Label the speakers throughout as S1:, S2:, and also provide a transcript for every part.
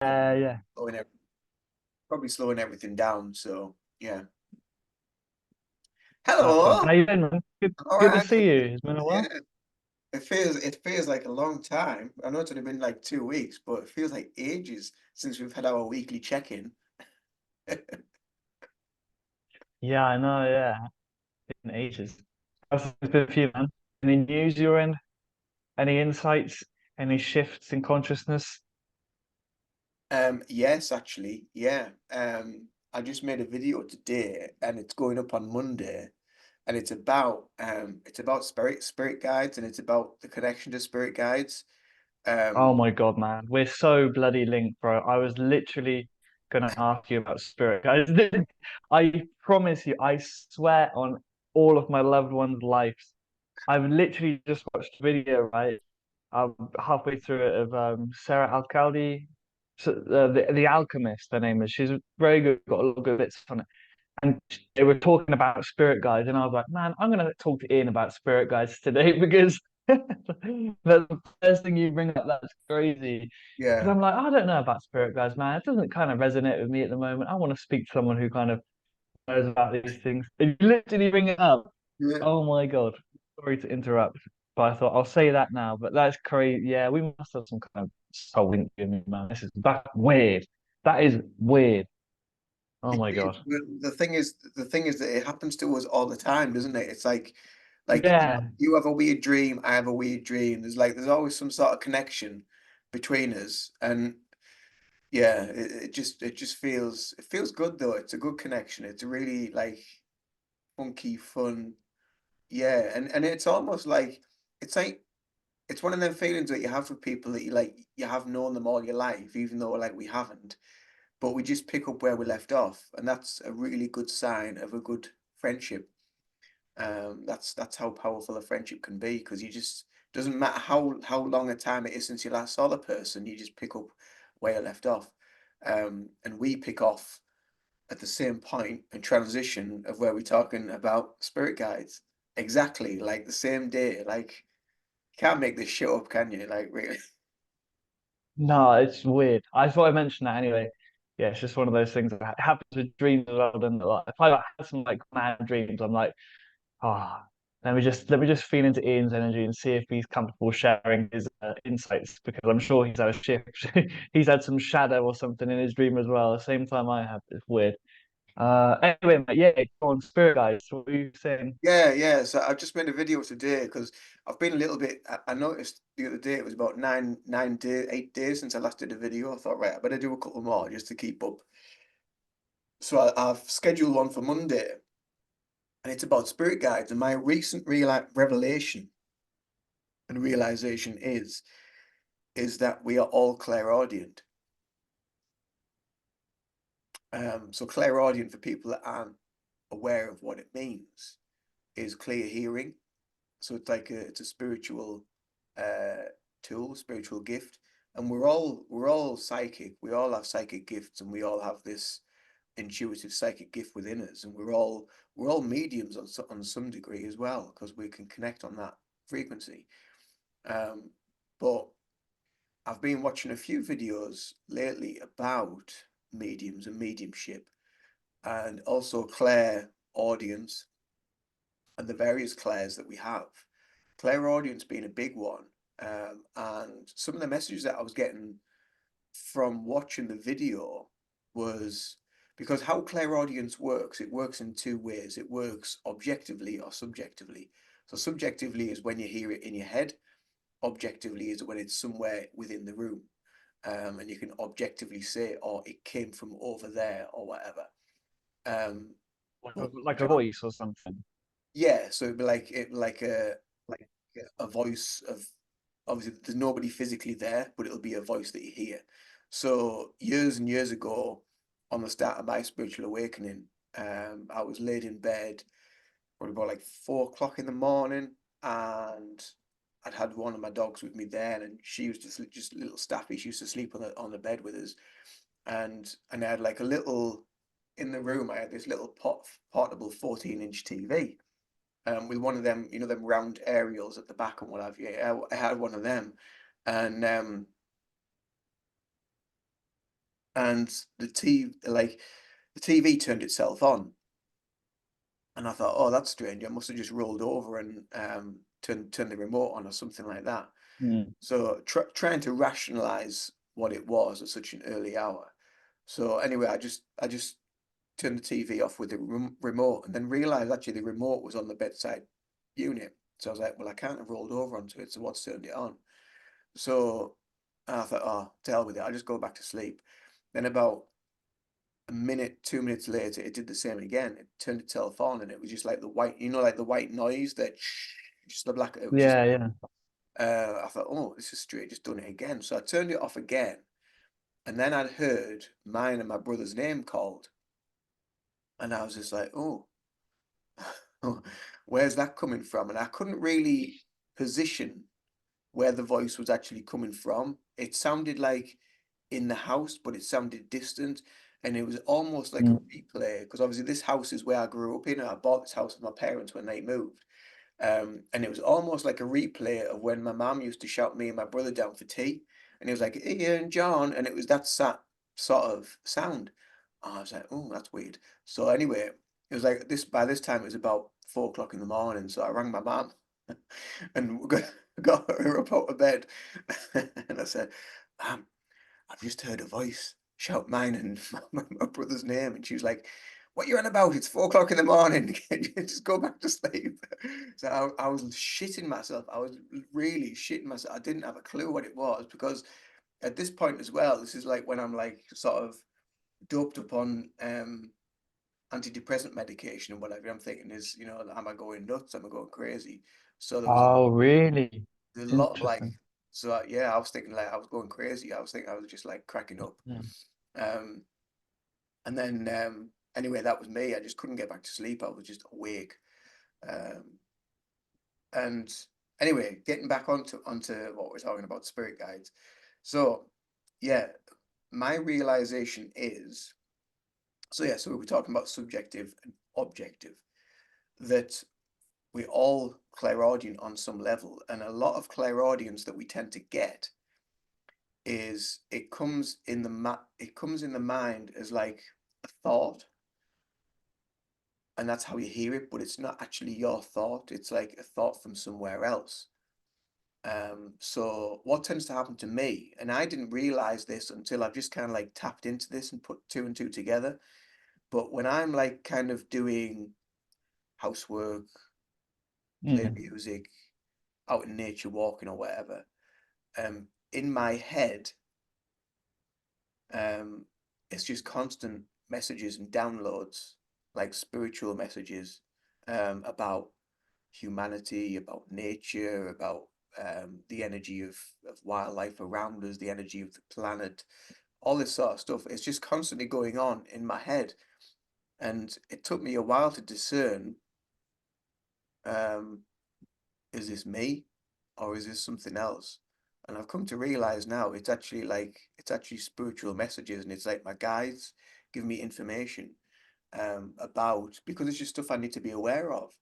S1: Yeah.
S2: slowing ev- probably slowing everything down. So yeah.
S1: Perfect.
S2: Hello.
S1: How you doing, man?
S2: All
S1: Good to
S2: right.
S1: see you. It's been a while.
S2: Yeah. It feels like a long time. I know it's only been like 2 weeks, but it feels like ages since we've had our weekly check-in.
S1: Yeah, I know. Yeah, in ages. How's it been for you, man? Any news you're in? Any insights? Any shifts in consciousness?
S2: Yes, actually, yeah. I just made a video today, and it's going up on Monday, and it's about spirit guides, and it's about the connection to spirit guides.
S1: Oh
S2: Um,
S1: my God, man, we're so bloody linked, bro. I was literally gonna ask you about spirit. I promise you, I swear on all of my loved ones' lives. I've literally just watched a video, right? I'm halfway through it of Sarah Alcaldi, so, the Alchemist. Her name is. She's very good. Got a lot of good bits on it. And they were talking about spirit guides, and I was like, man, I'm gonna talk to Ian about spirit guides today because the first thing you bring up, that's crazy. Because
S2: yeah,
S1: I'm like, I don't know about spirit guides, man. It doesn't kind of resonate with me at the moment. I want to speak to someone who kind of knows about these things. And you literally bring it up.
S2: yeah.
S1: Oh my God. Sorry to interrupt, but I thought I'll say that now. But that's crazy. Yeah, we must have some kind of soul link with me, man. That's weird. That is weird. Oh
S2: It
S1: my
S2: is.
S1: God.
S2: But the thing is that it happens to us all the time, doesn't it? It's like
S1: Yeah.
S2: you have a weird dream, I have a weird dream. There's always some sort of connection between us, and yeah, it just feels good though. It's a good connection. It's a really like funky, fun, yeah, and it's like it's one of them feelings that you have with people that you have known them all your life, even though like we haven't, but we just pick up where we left off, and that's a really good sign of a good friendship. That's how powerful a friendship can be, because you just doesn't matter how long a time it is since you last saw the person, you just pick up where you left off. And we pick off at the same point and transition of where we're talking about spirit guides. Exactly, like the same day. Like you can't make this shit up, can you? Like really.
S1: No, it's weird. I thought I mentioned that anyway. Yeah, it's just one of those things that happens with dreams as well. And like, if I have some like mad dreams, I'm like, ah, let me just feel into Ian's energy and see if he's comfortable sharing his insights because I'm sure he's had a shift. He's had some shadow or something in his dream as well. At the same time I have. It's weird. Anyway, mate, yeah, go on, spirit guys. What were you saying?
S2: Yeah, yeah. So I just made a video today because I've been a little bit. I noticed the other day it was about 9 days, 8 days since I last did a video. I thought, right, I better do a couple more just to keep up. So I've scheduled one for Monday, and it's about spirit guides. And my recent revelation and realization is that we are all clairaudient. So clairaudient, for people that aren't aware of what it means, is clear hearing. So it's a spiritual uh, tool, spiritual gift, and we're all psychic. We all have psychic gifts, and we all have this intuitive psychic gift within us, and we're all mediums on some degree as well, because we can connect on that frequency. Um, but I've been watching a few videos lately about mediums and mediumship, and also clair audience and the various clairs that we have. Clairaudience being a big one, and some of the messages that I was getting from watching the video was because how clairaudience works, it works in two ways. It works objectively or subjectively. So subjectively is when you hear it in your head. Objectively is when it's somewhere within the room, and you can objectively say, "Oh, it came from over there," or whatever. Um, but
S1: Like a voice or something.
S2: yeah, so it'd be like a voice of, obviously there's nobody physically there, but it'll be a voice that you hear. So years and years ago, on the start of my spiritual awakening, I was laid in bed probably about like 4 o'clock in the morning, and I'd had one of my dogs with me then, and she used to sleep, just a little Staffy. She used to sleep on the bed with us, and I had like a little in the room. I had this little portable 14-inch TV, with one of them, them round aerials at the back and what have you. I had one of them, and and the TV turned itself on, and I thought, oh, that's strange. I must have just rolled over and turned the remote on or something like that.
S1: Mm.
S2: So trying to rationalize what it was at such an early hour. So anyway, I just turned the TV off with the remote, and then realized actually the remote was on the bedside unit. So I was like, well, I can't have rolled over onto it, so what's turned it on? So I thought, oh, to hell with it, I'll just go back to sleep. Then about a minute, 2 minutes later, it did the same again. It turned itself on, and it was just like the white, like the white noise that just the black. It was just.
S1: Yeah, yeah.
S2: I thought, oh, this is straight, just done it again. So I turned it off again, and then I'd heard mine and my brother's name called, and I was just like, oh, where's that coming from? And I couldn't really position where the voice was actually coming from. It sounded like in the house, but it sounded distant. And it was almost like a
S1: Mm.
S2: replay, because obviously this house is where I grew up in. I bought this house with my parents when they moved. And it was almost like a replay of when my mum used to shout me and my brother down for tea. And it was like, Ian, John. And it was that sort of sound. I was like, oh, that's weird. So anyway, it was like this, by this time, it was about 4 o'clock in the morning. So I rang my mum and got her up out of bed. And I said, Mum, I've just heard a voice shout mine and my brother's name. And she was like, what you on about? It's 4 o'clock in the morning. Can you just go back to sleep? So I was shitting myself. I was really shitting myself. I didn't have a clue what it was, because at this point as well, this is like when I'm like sort of doped up on antidepressant medication and whatever. I'm thinking is, am I going nuts? Am I going crazy? So there was
S1: Oh, really?
S2: a lot of like,
S1: Interesting.
S2: so yeah, I was thinking like I was going crazy. I was thinking I was just like cracking up.
S1: Yeah.
S2: Um, and then anyway, that was me. I just couldn't get back to sleep. I was just awake. Um, and anyway, getting back onto what we're talking about, spirit guides. So yeah, my realization is, so yeah, so we were talking about subjective and objective, that we're all clairaudient on some level, and a lot of clairaudience that we tend to get is it comes in the mind as like a thought, and that's how you hear it, but it's not actually your thought. It's like a thought from somewhere else. So what tends to happen to me, and I didn't realize this until I've just kind of like tapped into this and put two and two together. But when I'm like kind of doing housework, playing
S1: Mm.
S2: music, out in nature, walking or whatever, in my head, um, it's just constant messages and downloads, like spiritual messages, about humanity, about nature, about the energy of wildlife around us, the energy of the planet, all this sort of stuff. It's just constantly going on in my head. And it took me a while to discern, um, is this me or is this something else? And I've come to realize now it's actually spiritual messages, and it's like my guides give me information about, because it's just stuff I need to be aware of.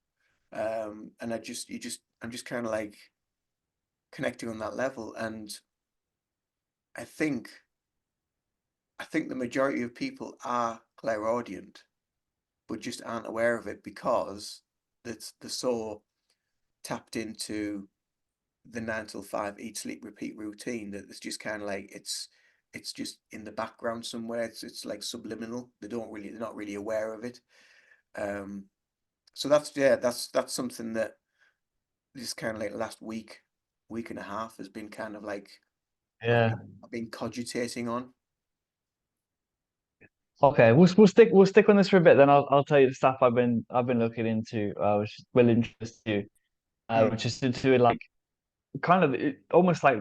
S2: And I'm just kind of like connecting on that level. And I think I think the majority of people are clairaudient, but just aren't aware of it, because they're so tapped into the 9 till 5 eat sleep repeat routine that it's just kind of like it's just in the background somewhere. It's like subliminal. They're not really aware of it. Um, so that's something that this kind of like last week and a half has been kind of like
S1: Yeah.
S2: I've been cogitating on.
S1: Okay, we'll stick on this for a bit, then I'll tell you the stuff I've been looking into, which will interest you,
S2: Mm,
S1: which is to do with like kind of almost like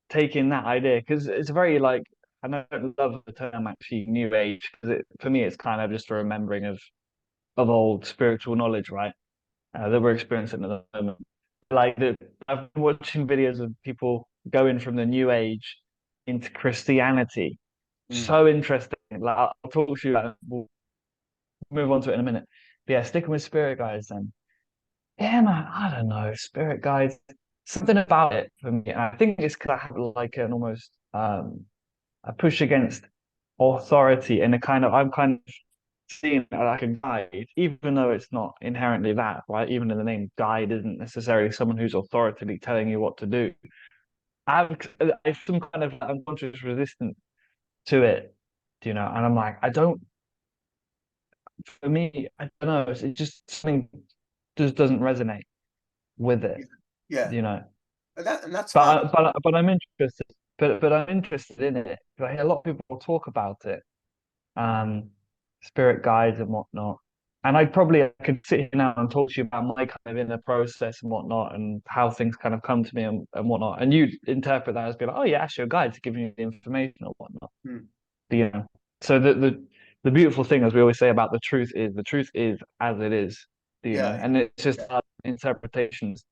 S1: taking that idea, because it's very like, I don't love the term actually new age, because for me it's kind of just a remembering of old spiritual knowledge, right? That we're experiencing at the moment. Like I've been watching videos of people going from the new age into Christianity.
S2: mm,
S1: So interesting. Like I'll talk to you about, we'll move on to it in a minute. But yeah, sticking with spirit guides then. Yeah, man, I don't know. Spirit guides, something about it for me. And I think it's because I have like an almost I push against authority in a kind of I'm kind of seeing it like a guide, even though it's not inherently that, right? Even in the name guide isn't necessarily someone who's authoritatively telling you what to do. I have some kind of unconscious resistance to it, and I'm like, I don't, for me, I don't know, it just something just doesn't resonate with it,
S2: Yeah, yeah.
S1: you know.
S2: And that's fine.
S1: But I'm interested, but I'm interested in it. 'Cause I hear a lot of people talk about it, um, spirit guides and whatnot. And I could sit here now and talk to you about my kind of inner process and whatnot, and how things kind of come to me and whatnot. And you interpret that as being like, oh yeah, actually, your guide's giving you the information or whatnot.
S2: Mm.
S1: You know. So the beautiful thing, as we always say about the truth is as it is.
S2: Yeah,
S1: And it's just
S2: yeah,
S1: our interpretations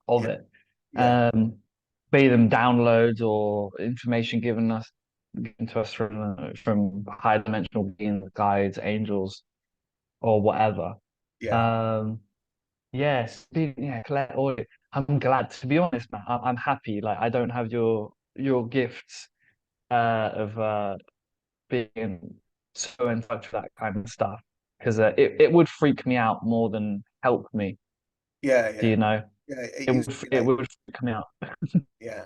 S1: of
S2: yeah,
S1: it.
S2: yeah,
S1: Be them downloads or information given to us from high dimensional beings, guides, angels, or whatever.
S2: yeah.
S1: Um, yes, yeah, I'm glad to be honest, man. I'm happy. Like I don't have your gifts of being so in touch with that kind of stuff because it would freak me out more than help me.
S2: Yeah,
S1: Do
S2: yeah.
S1: you know?
S2: Yeah, it used to be
S1: It
S2: like,
S1: would freak me out.
S2: yeah,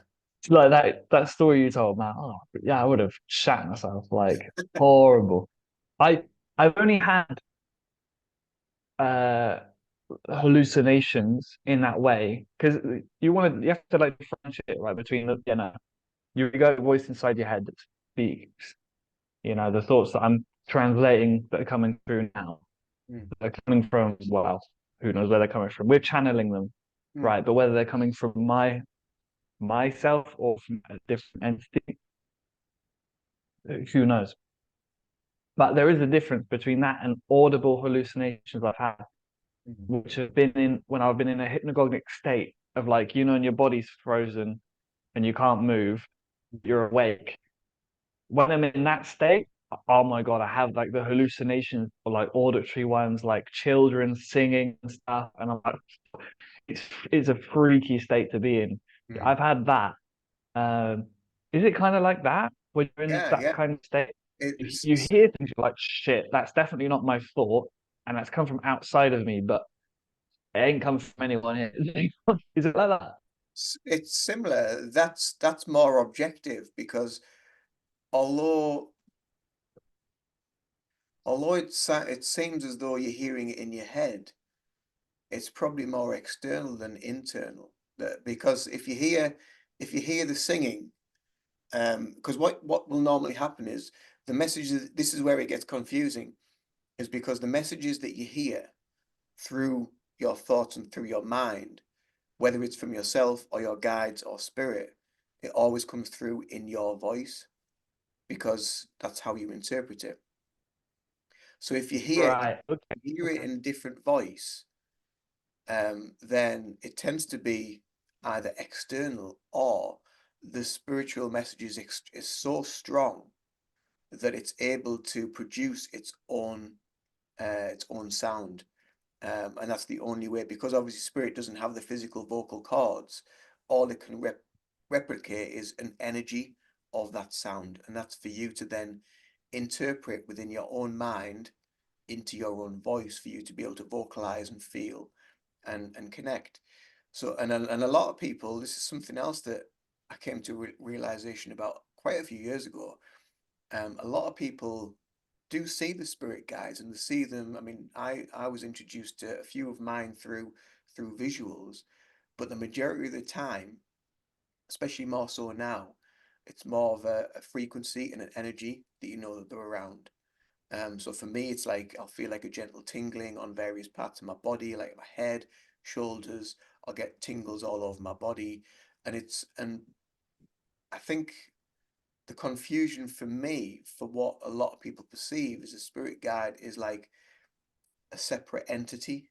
S1: Like that story you told, man. Oh, yeah, I would have shat myself. Like horrible. I I've only had uh hallucinations in that way because you have to like differentiate right between you got a voice inside your head that speaks. The thoughts that I'm translating that are coming through now.
S2: mm,
S1: They're coming from, well, who knows where they're coming from. We're channeling them,
S2: mm,
S1: right? But whether they're coming from myself or from a different entity, who knows? But there is a difference between that and audible hallucinations I've had,
S2: mm,
S1: which have been in when I've been in a hypnagogic state of like, and your body's frozen and you can't move, you're awake. When I'm in that state, oh my God, I have like the hallucinations or like auditory ones, like children singing and stuff. And I'm like, it's it's a freaky state to be in.
S2: mm.
S1: I've had that. Um, is it kind of like that when you're in
S2: Yeah,
S1: that
S2: yeah.
S1: kind of state?
S2: It's
S1: You hear things you're like, shit, that's definitely not my thought, and that's come from outside of me, but it ain't come from anyone here. Is it like that?
S2: it's similar. That's more objective because although it seems as though you're hearing it in your head, it's probably more external than internal. Because if you hear the singing, because what will normally happen is the messages. This is where it gets confusing, is because the messages that you hear through your thoughts and through your mind, whether it's from yourself or your guides or spirit, it always comes through in your voice because that's how you interpret it. So if
S1: Right. Okay.
S2: you hear it
S1: Okay.
S2: in a different voice, then it tends to be either external or the spiritual message is so strong that it's able to produce its own sound. And that's the only way, because obviously spirit doesn't have the physical vocal cords. All it can replicate is an energy of that sound, and that's for you to then interpret within your own mind into your own voice for you to be able to vocalize and feel and connect. So and a lot of people, this is something else that I came to realization about quite a few years ago. A lot of people do see the spirit guides and they see them. I mean, I was introduced to a few of mine through visuals, but the majority of the time, especially more so now, it's more of a frequency and an energy that you know that they're around. So for me, it's like I'll feel like a gentle tingling on various parts of my body, like my head, shoulders. I'll get tingles all over my body, and I think the confusion for me, for what a lot of people perceive as a spirit guide, is like a separate entity,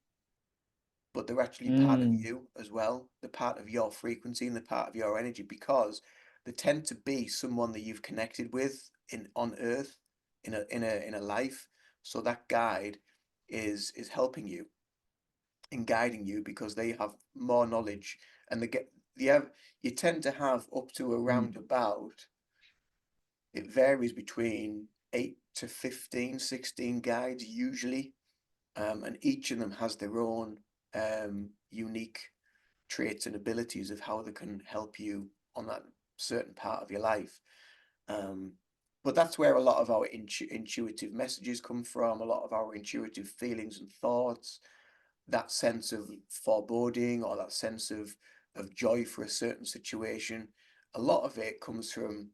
S2: but they're actually part of
S1: Mm,
S2: you as well. They're part of your frequency and they're part of your energy because they tend to be someone that you've connected with in on Earth in a life. So that guide is helping you and guiding you because they have more knowledge and they have you tend to have up to
S1: mm,
S2: around about it varies between 8 to 15, 16 guides usually, and each of them has their own unique traits and abilities of how they can help you on that certain part of your life. Um, but that's where a lot of our intuitive messages come from, a lot of our intuitive feelings and thoughts, that sense of foreboding or that sense of joy for a certain situation. A lot of it comes from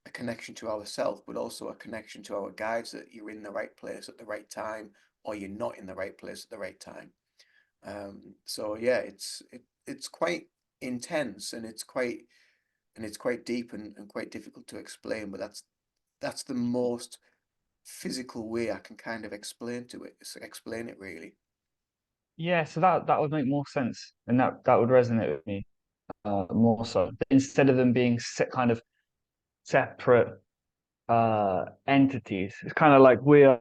S2: a connection to ourselves, but also a connection to our guides that you're in the right place at the right time, or you're not in the right place at the right time. So yeah, it's quite intense and it's quite deep and quite difficult to explain, but that's the most physical way I can kind of explain it really.
S1: Yeah, so that would make more sense, and that would resonate with me more so. Instead of them being kind of separate entities, it's kind of like we're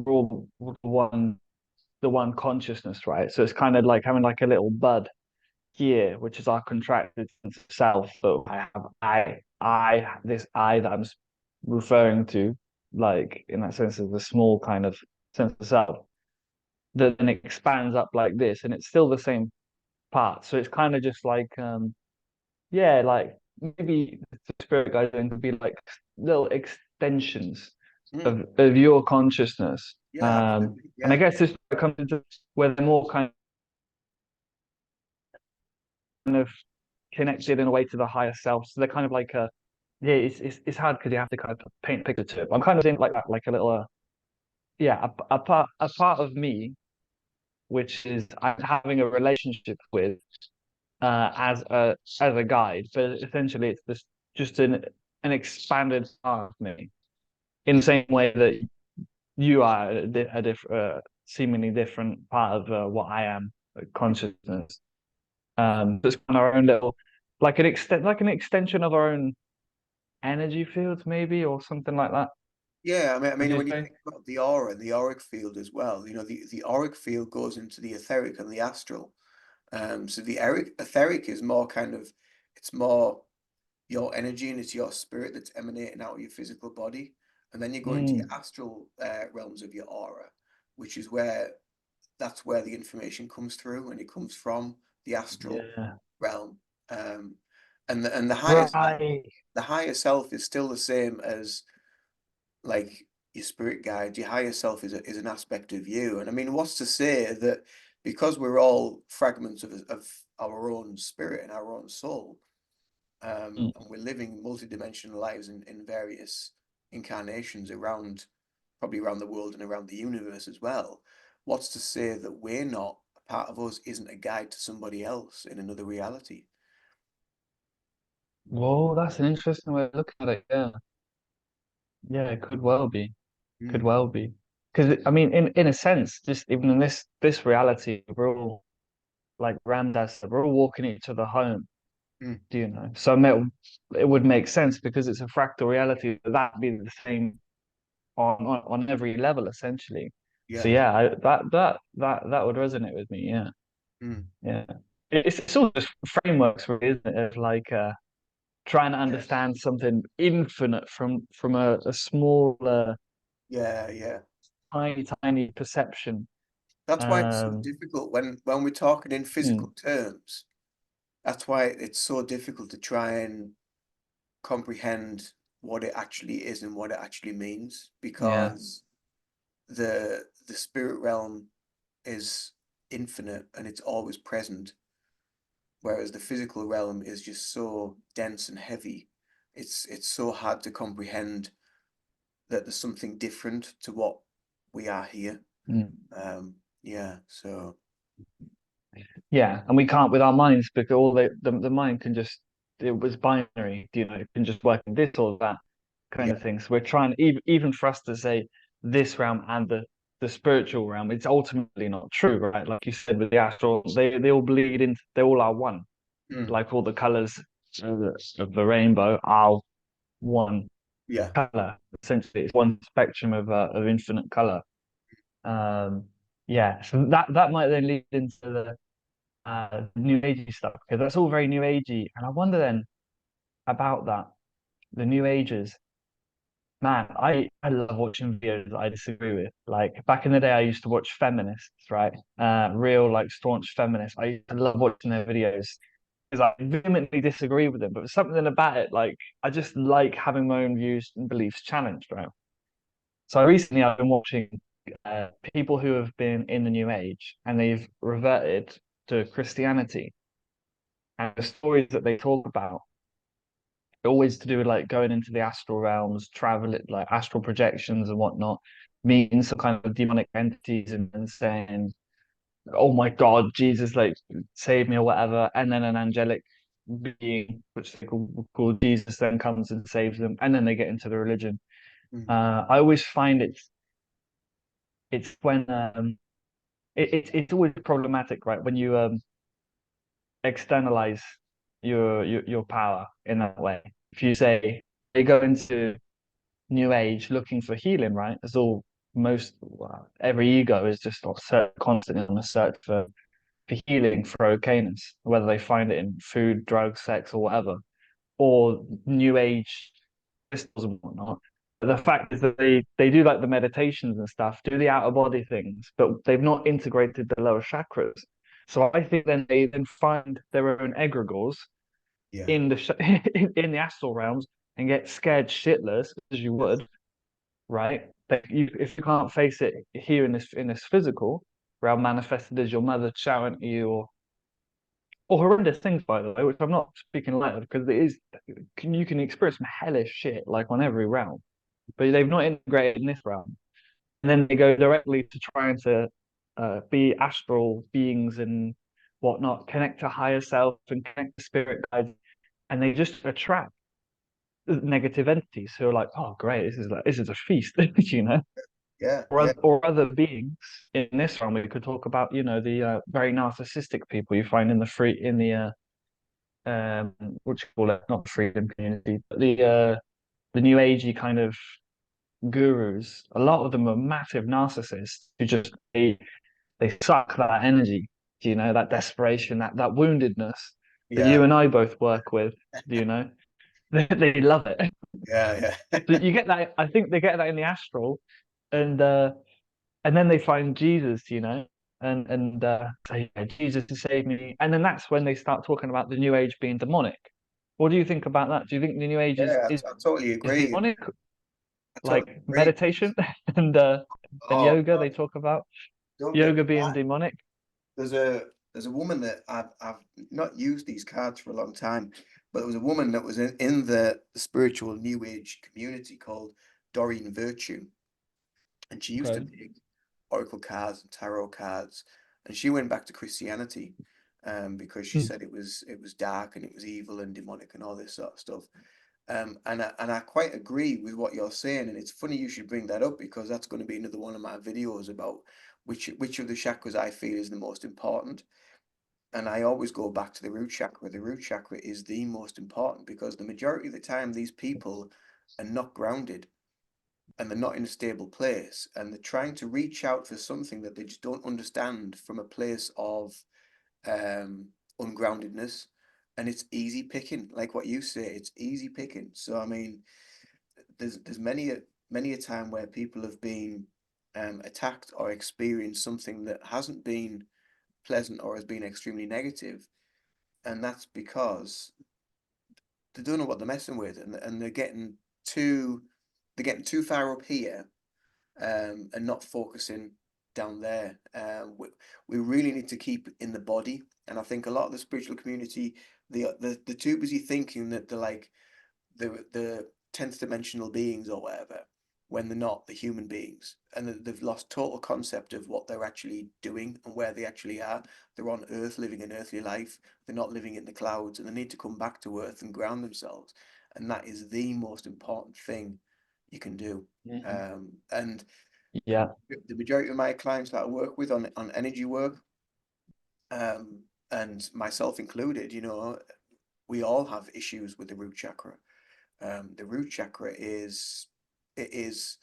S1: all the one consciousness, right? So it's kind of like having like a little bud here, which is our contracted sense of self. So I have this I that I'm referring to, like in that sense of the small kind of sense of self, that then expands up like this, and it's still the same part. So it's kind of just like yeah, like maybe the spirit guides then could be like little extensions
S2: Mm,
S1: of your consciousness.
S2: yeah, absolutely.
S1: And I
S2: Yeah.
S1: guess this comes into where they're more kind of connected in a way to the higher self. So they're kind of like a yeah, it's hard because you have to kind of paint a picture to it. But I'm kind of in like that, like a little yeah, a part of me which is I'm having a relationship with as a guide, but essentially it's just an expanded part of me in the same way that you are seemingly different part of what I am, consciousness. It's kind of our own little, like an extension of our own energy fields, maybe, or something like that.
S2: Yeah, I
S1: Would
S2: mean,
S1: you
S2: when you
S1: say?
S2: think about the aura and the auric field as well, the auric field goes into the etheric and the astral. So the etheric is more kind of, it's more your energy and it's your spirit that's emanating out of your physical body. And then you go into your
S1: Mm,
S2: astral realms of your aura, which is that's where the information comes through and it comes from the astral
S1: yeah.
S2: realm. Um, and
S1: Right.
S2: the higher self is still the same as like your spirit guide. Your higher self is an aspect of you. And I mean, what's to say that because we're all fragments of our own spirit and our own soul,
S1: Mm.
S2: and we're living multidimensional lives in various incarnations around, probably around the world and around the universe as well. What's to say that we're not, a part of us isn't a guide to somebody else in another reality?
S1: Whoa, that's an interesting way of looking at it. Yeah. Yeah, it could well be. Could
S2: Mm,
S1: well be. Because I mean, in a sense, just even in this reality, we're all like Ramdas said, we're all walking each other home.
S2: mm,
S1: Do you know? So it would make sense because it's a fractal reality that that be the same on every level essentially. So
S2: yeah.
S1: yeah, that would resonate with me. Yeah,
S2: Mm,
S1: yeah. It's all just frameworks, really, isn't it? Of like trying to
S2: yeah.
S1: understand something infinite from a small,
S2: Yeah, yeah.
S1: tiny perception.
S2: That's why it's so
S1: Um,
S2: difficult when we're talking in
S1: hmm,
S2: physical terms. That's why it's so difficult to try and comprehend what it actually is and what it actually means,
S1: yeah.
S2: because the spirit realm is infinite and it's always present, whereas the physical realm is just so dense and heavy. It's so hard to comprehend that there's something different to what we are here.
S1: Mm.
S2: Yeah, so
S1: Yeah, and we can't with our minds because all the mind can just it was binary, you know, it can just work in this or that kind
S2: yeah.
S1: of thing. So we're trying even for us to say this realm and the spiritual realm, it's ultimately not true, right? Like you said with the astral, they all bleed into they all are one.
S2: Mm,
S1: Like all the colors of the rainbow are one
S2: yeah.
S1: color. Essentially, it's one spectrum of infinite color. Um, yeah, so that might then lead into the new agey stuff because that's all very new agey. And I wonder then about that, the new ages. Man, I love watching videos that I disagree with. Like back in the day, I used to watch feminists, right? Real like staunch feminists. I used to love watching their videos because I vehemently disagree with them. But there's something about it, like I just like having my own views and beliefs challenged, right? So recently, I've been watching people who have been in the New Age and they've reverted to Christianity, and the stories that they talk about always to do with like going into the astral realms, travel like astral projections and whatnot, meeting some kind of demonic entities and saying, "Oh my God, Jesus, like save me" or whatever, and then an angelic being, which they call Jesus, then comes and saves them, and then they get into the religion.
S2: Mm.
S1: I always find it's when it's always problematic, right? When you externalize your power in that way. If you say they go into new age looking for healing, right? As all most well, every ego is just constantly on a search for healing, for okayness, whether they find it in food, drugs, sex, or whatever, or new age crystals and whatnot. But the fact is that they do like the meditations and stuff, do the outer body things, but they've not integrated the lower chakras. So I think then they then find their own egregores
S2: Yeah,
S1: in in the astral realms and get scared shitless as you would, right? That you if you can't face it here in this physical realm manifested as your mother shouting at you or horrendous things by the way, which I'm not speaking lightly because it is you can experience some hellish shit like on every realm, but they've not integrated in this realm. And then they go directly to trying to be astral beings and whatnot, connect to higher self and connect to spirit guides, and they just attract negative entities who are like, oh great, this is a feast, you know,
S2: yeah, yeah,
S1: or other beings in this realm. We could talk about, you know, the very narcissistic people you find in the free in what you call it, not the freedom community, but the new agey kind of gurus. A lot of them are massive narcissists who just they suck that energy, you know, that desperation, that woundedness that
S2: yeah,
S1: you and I both work with, you know. They love it.
S2: yeah,
S1: So
S2: yeah.
S1: you get that. I think they get that in the astral, and then they find Jesus, you know, and say, yeah, Jesus to save me. And then that's when they start talking about the New Age being demonic. What do you think about that? Do you think the New Age
S2: Yeah,
S1: is
S2: I totally
S1: is
S2: agree.
S1: demonic,
S2: I totally
S1: like
S2: agree.
S1: meditation and uh, and
S2: Oh
S1: yoga? They
S2: God,
S1: talk about
S2: don't get me
S1: yoga being
S2: started.
S1: demonic.
S2: There's a woman that I've not used these cards for a long time, but there was a woman that was in the spiritual New Age community called Doreen Virtue, and she used to
S1: Okay.
S2: make oracle cards and tarot cards, and she went back to Christianity, because she
S1: Hmm.
S2: said it was dark and it was evil and demonic and all this sort of stuff. And I quite agree with what you're saying, and it's funny you should bring that up because that's going to be another one of my videos about which of the chakras I feel is the most important. And I always go back to the root chakra. The root chakra is the most important because the majority of the time these people are not grounded and they're not in a stable place and they're trying to reach out for something that they just don't understand from a place of um ungroundedness, and it's easy picking, like what you say, it's easy picking. So I mean, there's many a time where people have been attacked or experienced something that hasn't been pleasant or has been extremely negative, and that's because they don't know what they're messing with, and too they're getting too far up here, and not focusing down there. We really need to keep in the body, and I think a lot of the spiritual community, they're too busy thinking that they're like the 10th dimensional beings or whatever, when they're not, the human beings, and they've lost total concept of what they're actually doing and where they actually are. They're on earth living an earthly life, they're not living in the clouds, and they need to come back to earth and ground themselves, and that is the most important thing you can do.
S1: Mhm.
S2: And
S1: Yeah.
S2: the majority of my clients that I work with on energy work, um, and myself included, you know, we all have issues with the root chakra. The root chakra is it is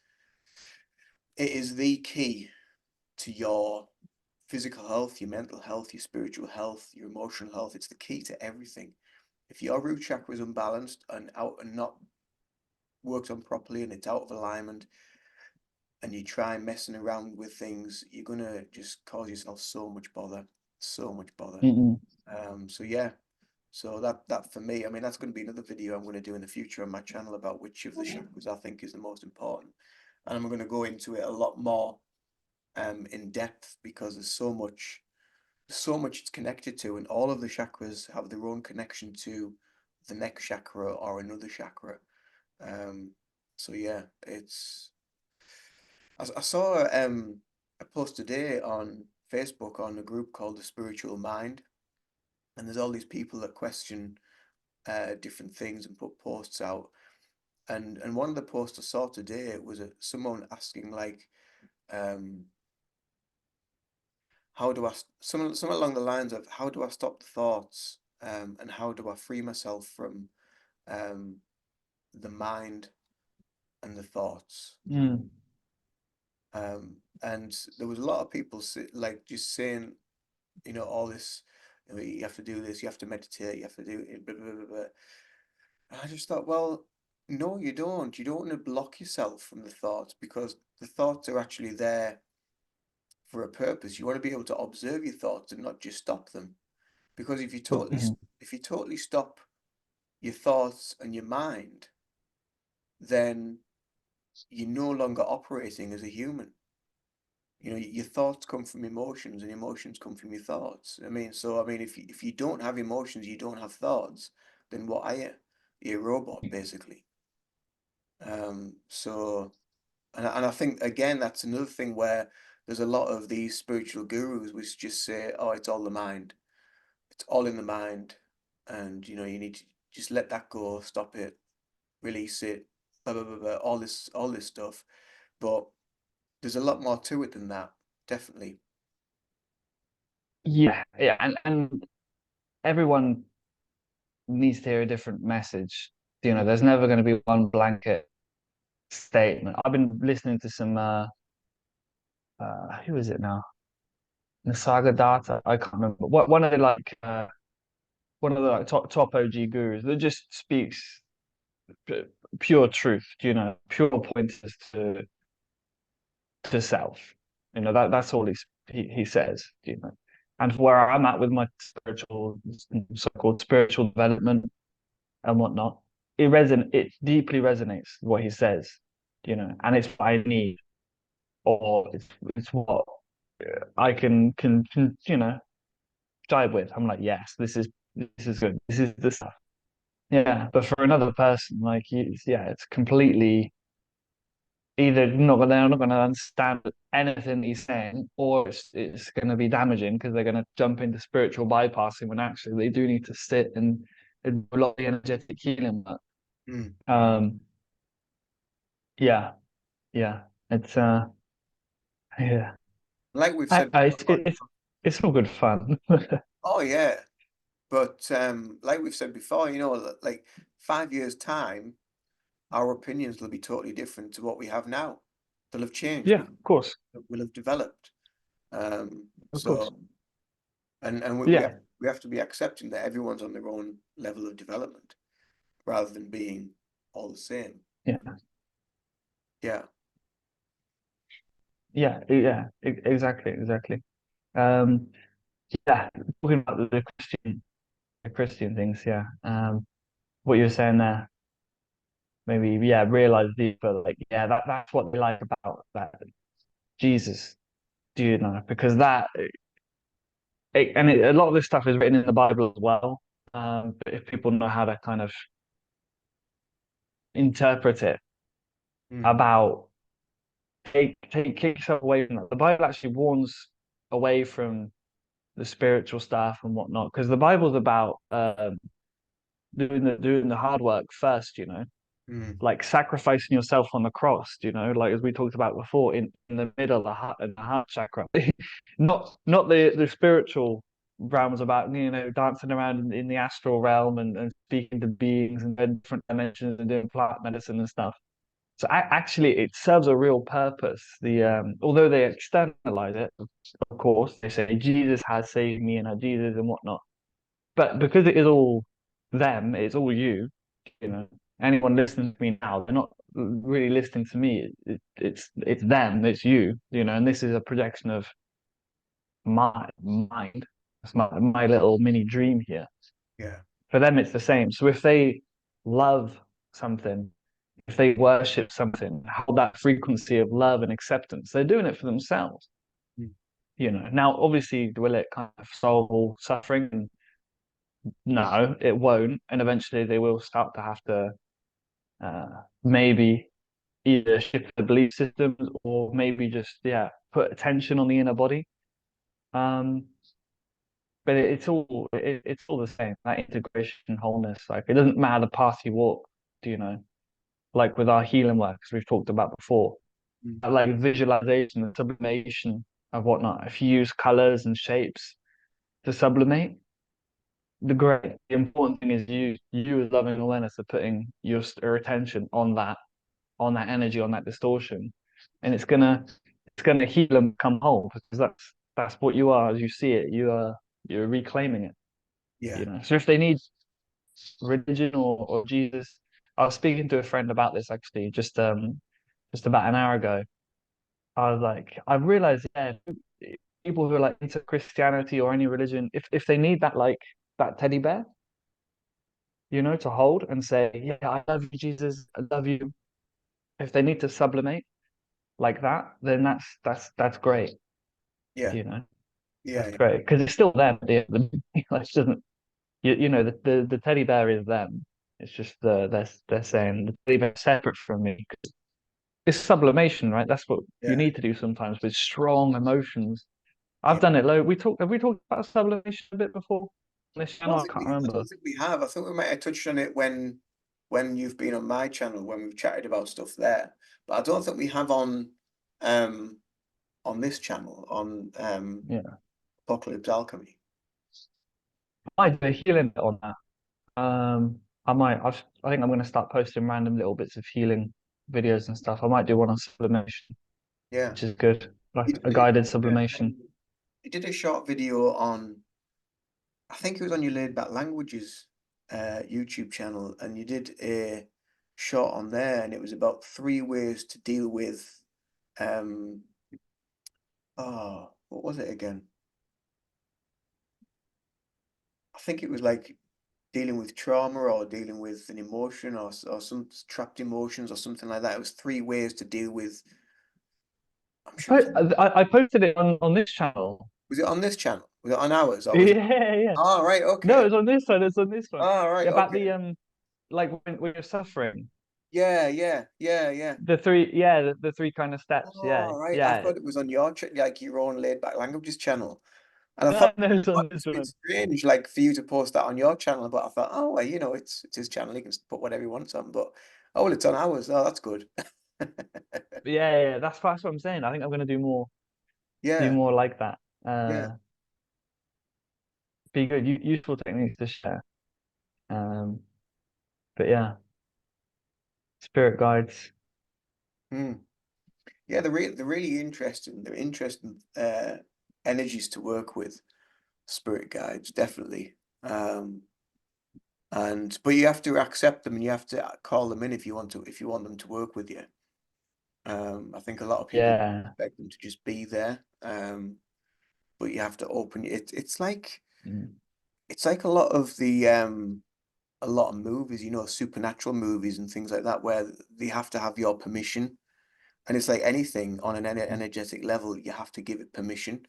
S2: it is the key to your physical health, your mental health, your spiritual health, your emotional health. It's the key to everything. If your root chakra is unbalanced and out and worked on properly and it's out of alignment, and you try messing around with things, you're gonna just cause yourself so much bother, so much bother.
S1: Mm-mm.
S2: So yeah, so that for me, I mean, that's going to be another video I'm going to do in the future on my channel about which of the chakras I think is the most important, and I'm going to go into it a lot more in depth because there's so much it's connected to, and all of the chakras have their own connection to the next chakra or another chakra. Um, so yeah, it's I saw a post today on Facebook on a group called the Spiritual Mind, and there's all these people that question different things and put posts out. And one of the posts I saw today was someone asking like, um, how do I some along the lines of how do I stop the thoughts, and how do I free myself from um, the mind and the thoughts.
S1: Mm.
S2: And there was a lot of people like just saying, you know, all this, you know, you have to do this, you have to meditate, you have to do it, blah, blah, blah, blah. And I just thought, well, no, you don't. You don't want to block yourself from the thoughts because the thoughts are actually there for a purpose. You want to be able to observe your thoughts and not just stop them. Because
S1: Mhm.
S2: if you totally stop your thoughts and your mind, then you're no longer operating as a human. You know, your thoughts come from emotions and emotions come from your thoughts. I mean, if you don't have emotions, you don't have thoughts, then what are you? You're a robot, basically. So, and I think again that's another thing where there's a lot of these spiritual gurus which just say, "Oh, it's all the mind. It's all in the mind," and you know you need to just let that go, stop it, release it, blah blah blah, blah all this stuff. But there's a lot more to it than that, definitely.
S1: Yeah, yeah, and everyone needs to hear a different message. You know,
S2: Mm,
S1: there's never going to be one blanket statement. I've been listening to some who is it now? Nasaga Data. I can't remember. What one of the like top OG gurus that just speaks pure truth. You know, pure pointers to self. You know that's all he says. You know, and where I'm at with my spiritual so-called spiritual development and whatnot, it deeply resonates what he says. You know, and it's what I need, or it's what I can you know jive with. I'm like, yes, this is good. This is the stuff. Yeah, but for another person, like, yeah, it's completely either they're not gonna understand anything he's saying, or it's gonna be damaging because they're gonna jump into spiritual bypassing when actually they do need to sit and do a lot of the energetic healing work.
S2: mm.
S1: Um, yeah, yeah, it's yeah,
S2: Like we've said
S1: I
S2: before,
S1: it's all good fun.
S2: oh yeah, but like we've said before, you know, like 5 years time, our opinions will be totally different to what we have now. They'll have changed
S1: Yeah,
S2: because
S1: of course,
S2: we'll have developed.
S1: of course.
S2: So and
S1: Yeah,
S2: we have to be accepting that everyone's on their own level of development rather than being all the same.
S1: yeah,
S2: Yeah.
S1: exactly, exactly. Um, yeah, talking about the Christian things. Yeah, what you were saying there, maybe yeah, realize deeper. Like, yeah, that's what they like about that Jesus. Do you know? Because a lot of this stuff is written in the Bible as well. But if people know how to kind of interpret it
S2: Mm,
S1: about take yourself away from that. The Bible actually warns away from the spiritual stuff and whatnot because the Bible's about doing the hard work first. You know,
S2: mm,
S1: like sacrificing yourself on the cross. You know, like as we talked about before, in the middle, the heart chakra, not the spiritual realms about dancing around in the astral realm and speaking to beings and different dimensions and doing plant medicine and stuff. So actually, it serves a real purpose. Although they externalize it, of course, they say Jesus has saved me and Jesus and whatnot. But because it is all them, it's all you, you know. anyone listening to me now, they're not really listening to me. It's them, it's you, and this is a projection of my mind. It's my little mini dream here.
S2: Yeah.
S1: For them, it's the same. So if they love something, if they worship something, hold that frequency of love and acceptance, they're doing it for themselves.
S2: Mm.
S1: Now obviously, will it kind of solve all suffering? No, it won't. And eventually, they will start to have to maybe either shift the belief systems or maybe just put attention on the inner body. Um, but it's all the same. That integration, wholeness. Like it doesn't matter the path you walk. Do you know? Like with our healing work, as we've talked about before,
S2: Mm.
S1: like visualization and sublimation of whatnot. If you use colors and shapes to sublimate, the important thing is you as loving awareness are putting your attention on that energy, on that distortion, and it's gonna heal and become whole because that's what you are as you see it. You're reclaiming it.
S2: Yeah.
S1: So if they need religion or Jesus, I was speaking to a friend about this actually just about an hour ago. I was like, I've realized, people who are like into Christianity or any religion, if they need that teddy bear, to hold and say, yeah, I love you, Jesus, I love you. If they need to sublimate like that, then that's great.
S2: Yeah.
S1: You know,
S2: Yeah.
S1: that's
S2: Yeah.
S1: great because it's still them. Like, doesn't the teddy bear is them. It's just they're saying the teddy bear is separate from me. It's sublimation, right? That's what you
S2: Yeah.
S1: need to do sometimes with strong emotions.
S2: Yeah.
S1: I've done it. Low. Have we talked about sublimation a bit before on this
S2: I don't
S1: channel? I
S2: think
S1: can't
S2: I
S1: remember.
S2: don't think we have. I think we might have touched on it when you've been on my channel when we've chatted about stuff there. But I don't think we have um on this channel on
S1: Yeah,
S2: Apocalypse Alchemy.
S1: I might do a healing bit on that. I might. I think I'm going to start posting random little bits of healing videos and stuff. I might do one on sublimation,
S2: Yeah.
S1: which is good, like
S2: He
S1: a
S2: did
S1: guided
S2: a,
S1: sublimation.
S2: he did a short video on, I think it was on your Laid Back Languages YouTube channel, and you did a short on there, and it was about 3 ways to deal with um what was it again? I think it was like dealing with trauma or dealing with an emotion or some trapped emotions or something like that. It was 3 ways to deal with. I'm sure it
S1: I,
S2: was,
S1: I posted it on this channel.
S2: was it on this channel? Was it on ours or was it?
S1: Yeah, yeah.
S2: Oh, right,
S1: No,
S2: okay.
S1: it's on this one. It's on this one.
S2: Oh, right,
S1: Yeah, about
S2: okay.
S1: the like when you're suffering.
S2: Yeah, yeah, yeah, yeah.
S1: The three kind of steps. Yeah,
S2: Oh, right. I
S1: yeah.
S2: thought it was on your like your own laid back languages channel. And I thought
S1: No, no, it's
S2: it
S1: on this
S2: was a bit
S1: one.
S2: strange, like for you to post that on your channel, but I thought, oh well, it's his channel, he can put whatever he wants on. But oh well, it's on ours. Oh, that's good.
S1: Yeah. That's what I'm saying. I think I'm gonna do
S2: Yeah,
S1: more like that.
S2: yeah.
S1: Be good. Useful techniques to share. Um, but yeah, spirit guides.
S2: Mm. Yeah, they're really interesting. They're interesting energies to work with, spirit guides, definitely. Um, but you have to accept them and you have to call them in if you want them to work with you. I think a lot of people
S1: Yeah.
S2: expect them to just be there. But you have to open it.
S1: Mm.
S2: It's like a lot of movies, supernatural movies and things like that, where they have to have your permission. And it's like anything on an energetic level, you have to give it permission.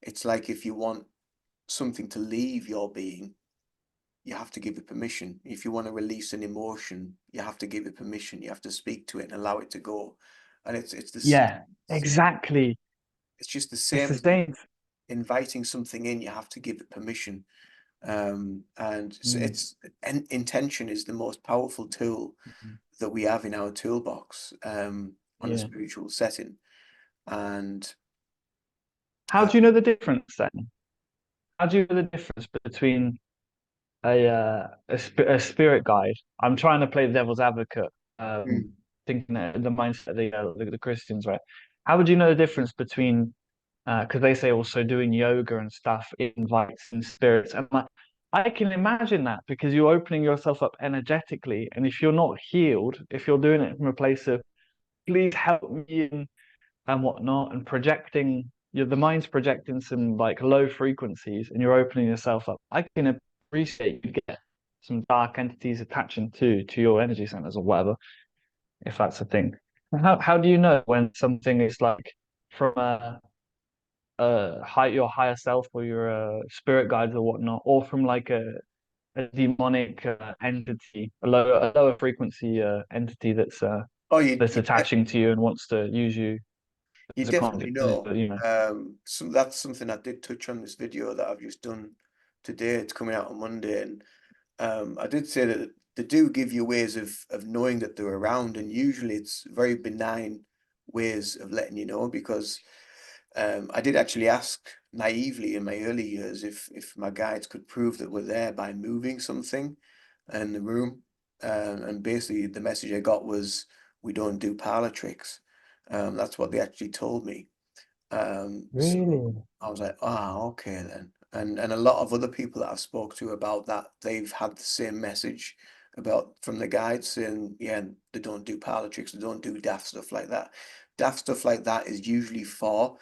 S2: It's like if you want something to leave your being, you have to give it permission. If you want to release an emotion, you have to give it permission. You have to speak to it and allow it to go. And
S1: Yeah, exactly.
S2: it's just the
S1: It's
S2: same
S1: the
S2: as
S1: same.
S2: inviting something in. You have to give it permission. And
S1: Mm.
S2: intention is the most powerful tool
S1: Mhm.
S2: that we have in our toolbox on a
S1: Yeah.
S2: spiritual setting. And
S1: How
S2: uh,
S1: do you know the difference then? How do you know the difference between a spirit guide? I'm trying to play the devil's advocate,
S2: mm,
S1: thinking that the mindset of the Christians, right? How would you know the difference between because they say also doing yoga and stuff invites in spirits. I can imagine that because you're opening yourself up energetically, and if you're not healed, if you're doing it from a place of please help me and whatnot, and projecting, the mind's projecting some like low frequencies, and you're opening yourself up. I can appreciate you get some dark entities attaching to your energy centers or whatever, if that's a thing. How do you know when something is like from your higher self or your spirit guides or whatnot, or from like a demonic entity, a lower frequency entity
S2: Oh,
S1: that's attaching to you and wants to use you
S2: you
S1: as a
S2: definitely
S1: conduit,
S2: know.
S1: you know.
S2: So that's something I did touch on this video that I've just done today. It's coming out on Monday, and I did say that they do give you ways of knowing that they're around, and usually it's very benign ways of letting you know because I did actually ask naively in my early years if my guides could prove that we're there by moving something in the room, and basically the message I got was we don't do parlor tricks. That's what they actually told me. So
S1: Really?
S2: I was like, ah, okay then. And a lot of other people that I've spoke to about that, they've had the same message about from the guides saying, yeah, they don't do parlor tricks, they don't do daft stuff like that. Daft stuff like that is usually for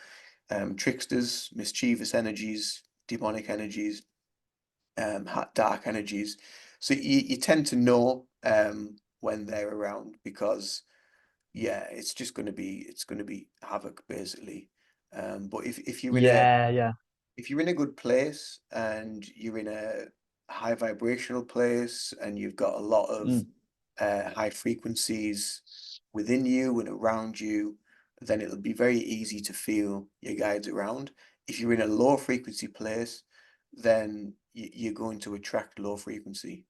S2: tricksters, mischievous energies, demonic energies, dark energies. So you tend to know when they're around because yeah, it's going to be havoc basically. But if you're in a
S1: Yeah, yeah.
S2: if you're in a good place and you're in a high vibrational place and you've got a lot of
S1: Mm.
S2: high frequencies within you and around you, then it'll be very easy to feel your guides around. If you're in a low frequency place, then you're going to attract low frequency.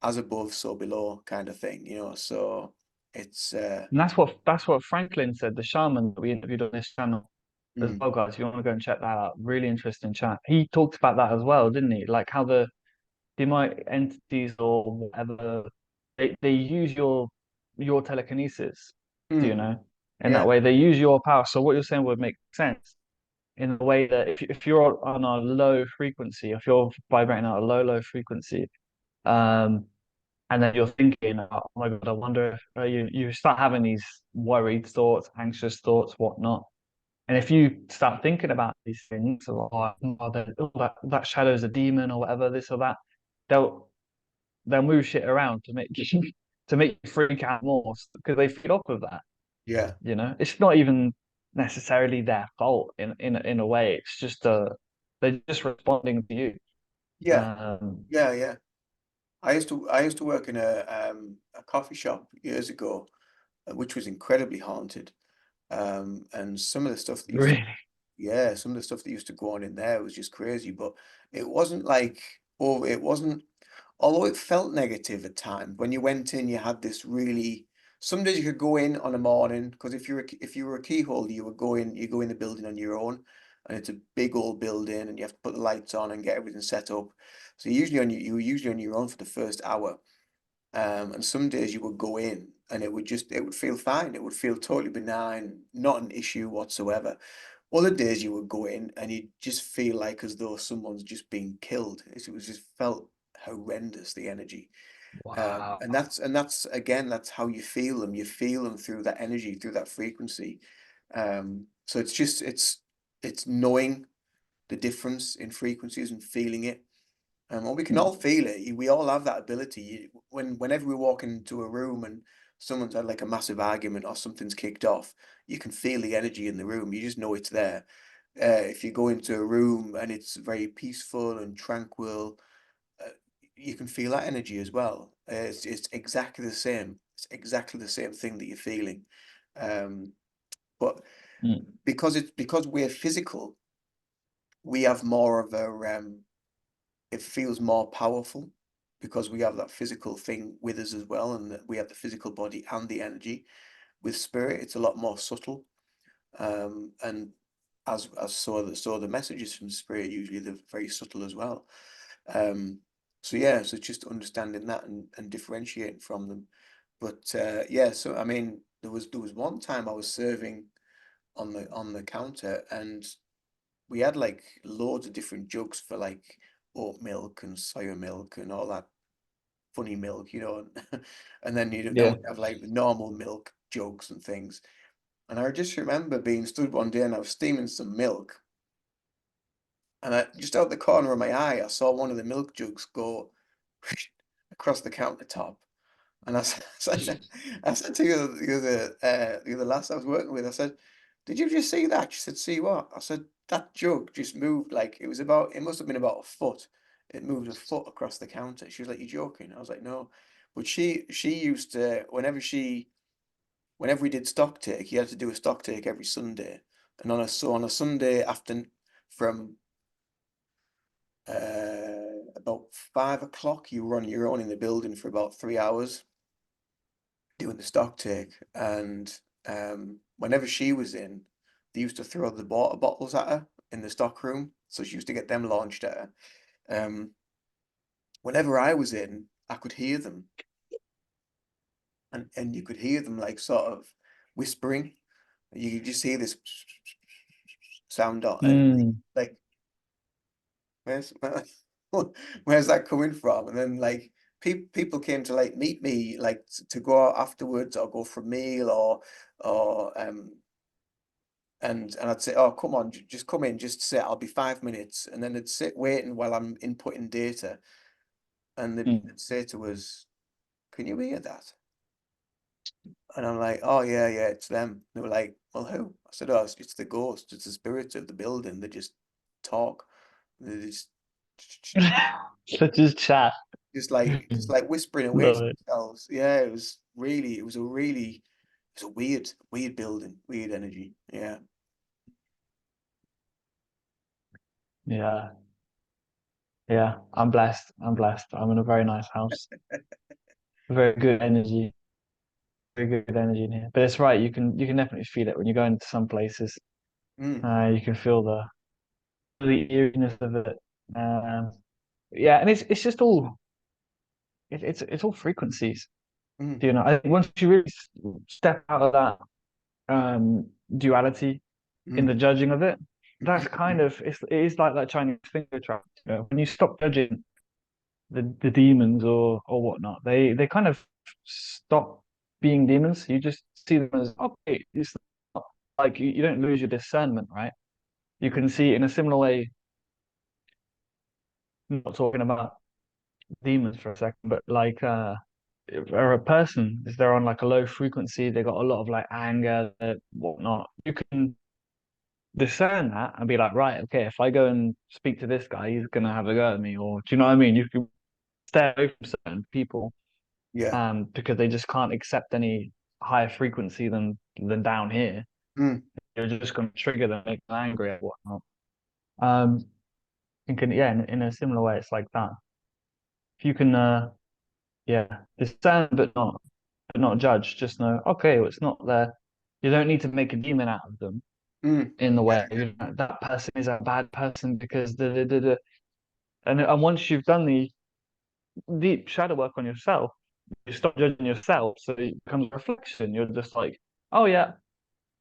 S2: As above, so below kind of thing, you know. So it's
S1: And that's what Franklin said, the shaman that we interviewed on this channel as
S2: mm,
S1: well, guys. If you want to go and check that out, really interesting chat. He talked about that as well, didn't he? Like how the demonic entities or whatever they use your telekinesis, do you
S2: mm,
S1: know? In that
S2: yeah,
S1: way, they use your power. So what you're saying would make sense in the way that if you're on a low frequency, if you're vibrating at a low frequency, um, and then you're thinking, oh my God, I wonder if you start having these worried thoughts, anxious thoughts, whatnot. And if you start thinking about these things, or that shadow's a demon or whatever, this or that, they'll they'll move shit around to make you to make you freak out more because they feed off of that.
S2: yeah,
S1: You know, it's not even necessarily their fault in a way. It's just they're just responding to you.
S2: yeah,
S1: Um,
S2: yeah. I used to work in a coffee shop years ago, which was incredibly haunted. And some of the stuff that used to,
S1: really.
S2: yeah, some of the stuff that used to go on in there was just crazy. But it wasn't like, oh, it wasn't. Although it felt negative at times, when you went in, you had this really. Some days you could go in on a morning because if you were a key holder, you go in the building on your own, and it's a big old building, and you have to put the lights on and get everything set up. So you were usually on your own for the first hour. And some days you would go in and it would feel fine. It would feel totally benign, not an issue whatsoever. Other days you would go in and you just feel like as though someone's just been killed. It was just felt horrendous, the energy.
S1: Wow.
S2: And that's again, that's how you feel them. You feel them through that energy, through that frequency. So it's knowing the difference in frequencies and feeling it. Well, we can
S1: Mm.
S2: all feel it. We all have that ability. Whenever we walk into a room and someone's had like a massive argument or something's kicked off, you can feel the energy in the room. You just know it's there. If you go into a room and it's very peaceful and tranquil, uh, you can feel that energy as well. It's exactly the same. It's exactly the same thing that you're feeling. Um, but
S1: Mm.
S2: because we're physical, we have more of a it feels more powerful because we have that physical thing with us as well, and that we have the physical body and the energy. With spirit, it's a lot more subtle, and as so the messages from spirit usually they're very subtle as well. Um, so yeah, so just understanding that and differentiating from them. But yeah, so I mean, there was one time I was serving on the counter and we had like loads of different jugs for like oat milk and soya milk and all that funny milk, you know, and then then
S1: Yeah.
S2: we have like the normal milk jugs and things. And I just remember being stood one day and I was steaming some milk, and just out the corner of my eye, I saw one of the milk jugs go across the countertop. And I said to the other lass I was working with, I said, "Did you just see that?" She said, "See what?" I said, "That jug just moved like it must have been about a foot. It moved a foot across the counter." She was like, "You joking?" I was like, "No." But she used to whenever we did stock take, you had to do a stock take every Sunday, and on a Sunday after from about 5 o'clock, you were on your own in the building for about 3 hours doing the stock take, and whenever she was in, they used to throw the water bottles at her in the stock room, so she used to get them launched at her. Um, Whenever I was in, I could hear them, and you could hear them like sort of whispering. You could just hear this sound out, and
S1: Mm.
S2: like where's where's that coming from? And then like people came to like meet me, like to go out afterwards or go for a meal or and I'd say, "Oh, come on, just come in, just sit. I'll be 5 minutes," and then they'd sit waiting while I'm inputting data, and
S1: Mm.
S2: they'd say to us, "Can you hear that?" And I'm like, "Oh yeah, yeah, it's them." They were like, "Well, who?" I said, "Oh, it's the ghost. It's the spirits of the building. They just talk. They
S1: So just chat.
S2: just like whispering away to
S1: Love it.
S2: themselves." Yeah, it was a weird building, weird energy. Yeah.
S1: Yeah. Yeah. I'm blessed. I'm blessed. I'm in a very nice house. Very good energy. Very good energy in here. But it's right, you can definitely feel it when you go into some places.
S2: Mm,
S1: You can feel the eeriness of it. Um, yeah, and it's just all it's all frequencies.
S2: mm,
S1: You know, I think once you really step out of that duality in the
S2: mm,
S1: judging of it,
S2: mm,
S1: that's kind
S2: mm.
S1: of it is like that Chinese finger trap. You know, when you stop judging the demons or whatnot, they kind of stop being demons. You just see them as okay. It's not, like you don't lose your discernment, right? You
S2: Mm.
S1: can see in a similar way. Not talking about demons for a second, but like if a person, if they're on like a low frequency, they got a lot of like anger, whatnot. You can discern that and be like, right, okay, if I go and speak to this guy, he's gonna have a go at me, or do you know what I mean? You can stay away from certain people,
S2: Yeah.
S1: because they just can't accept any higher frequency than down here.
S2: Mm,
S1: You're just gonna trigger them, make them angry or whatnot. Um, thinking, yeah, in a similar way, it's like that. If you can, yeah, discern but not judge. Just know, okay, well, it's not there. You don't need to make a demon out of them
S2: mm.
S1: in the
S2: Yeah,
S1: way. You know, that person is a bad person because the. And once you've done the deep shadow work on yourself, you stop judging yourself, so it becomes a reflection. You're just like, oh yeah,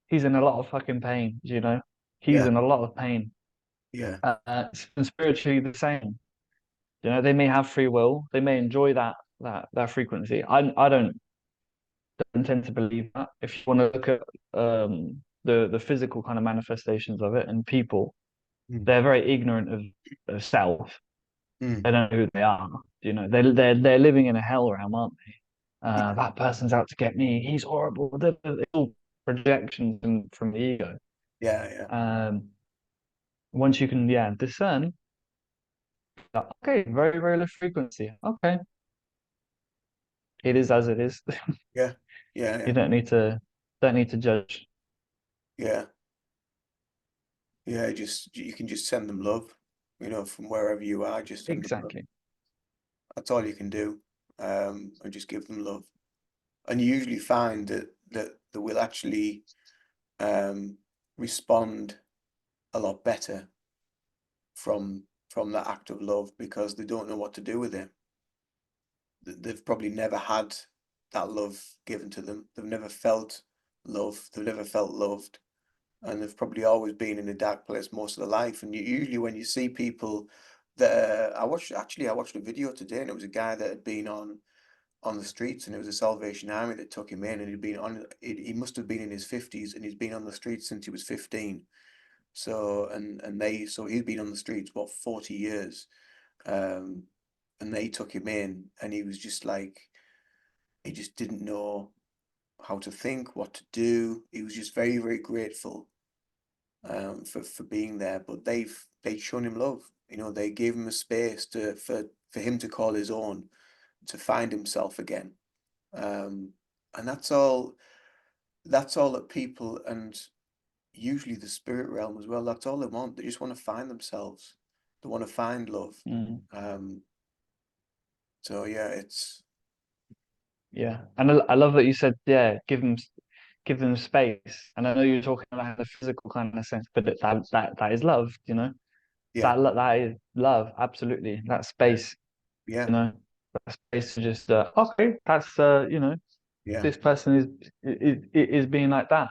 S1: he's in a lot of fucking pain. You know, he's
S2: yeah,
S1: in a lot of pain.
S2: yeah.
S1: And spiritually the same. You know, they may have free will. They may enjoy that frequency. I don't tend to believe that. If you want to look at the physical kind of manifestations of it, and people,
S2: Mm,
S1: they're very ignorant of self.
S2: mm.
S1: They don't know who they are. You know, they're living in a hell realm, aren't they?
S2: Yeah,
S1: That person's out to get me. He's horrible. It's all projections from the ego.
S2: yeah, yeah,
S1: Um, Once you can, yeah, discern, okay, very, very low frequency. Okay, it is as it is.
S2: yeah, yeah,
S1: You
S2: yeah,
S1: don't need to judge.
S2: yeah, yeah. You can just send them love, from wherever you are. Just send them love.
S1: Exactly.
S2: That's all you can do, and just give them love. And you usually find that they will actually um, respond a lot better from that act of love because they don't know what to do with it. They've probably never had that love given to them. They've never felt love. They've never felt loved, and they've probably always been in a dark place most of their life. And usually, when you see people I watched a video today, and it was a guy that had been on the streets, and it was a Salvation Army that took him in, and he must have been in his 50s, and he's been on the streets since he was 15. So so he's been on the streets what 40 years, um, and they took him in, and he was just like he just didn't know how to think, what to do. He was just very, very grateful for being there. But they'd shown him love. You know, they gave him a space for him to call his own, to find himself again. Um, and that's all that people, and usually the spirit realm as well, that's all they want. They just want to find themselves. They want to find love.
S1: Mm.
S2: Um, so yeah,
S1: Yeah, and I love that you said, yeah, give them space. And I know you're talking about the physical kind of sense, but that is love, you know.
S2: yeah,
S1: That is love, absolutely. That space,
S2: yeah,
S1: you know, that space to just okay, that's you know,
S2: yeah,
S1: this person is being like that.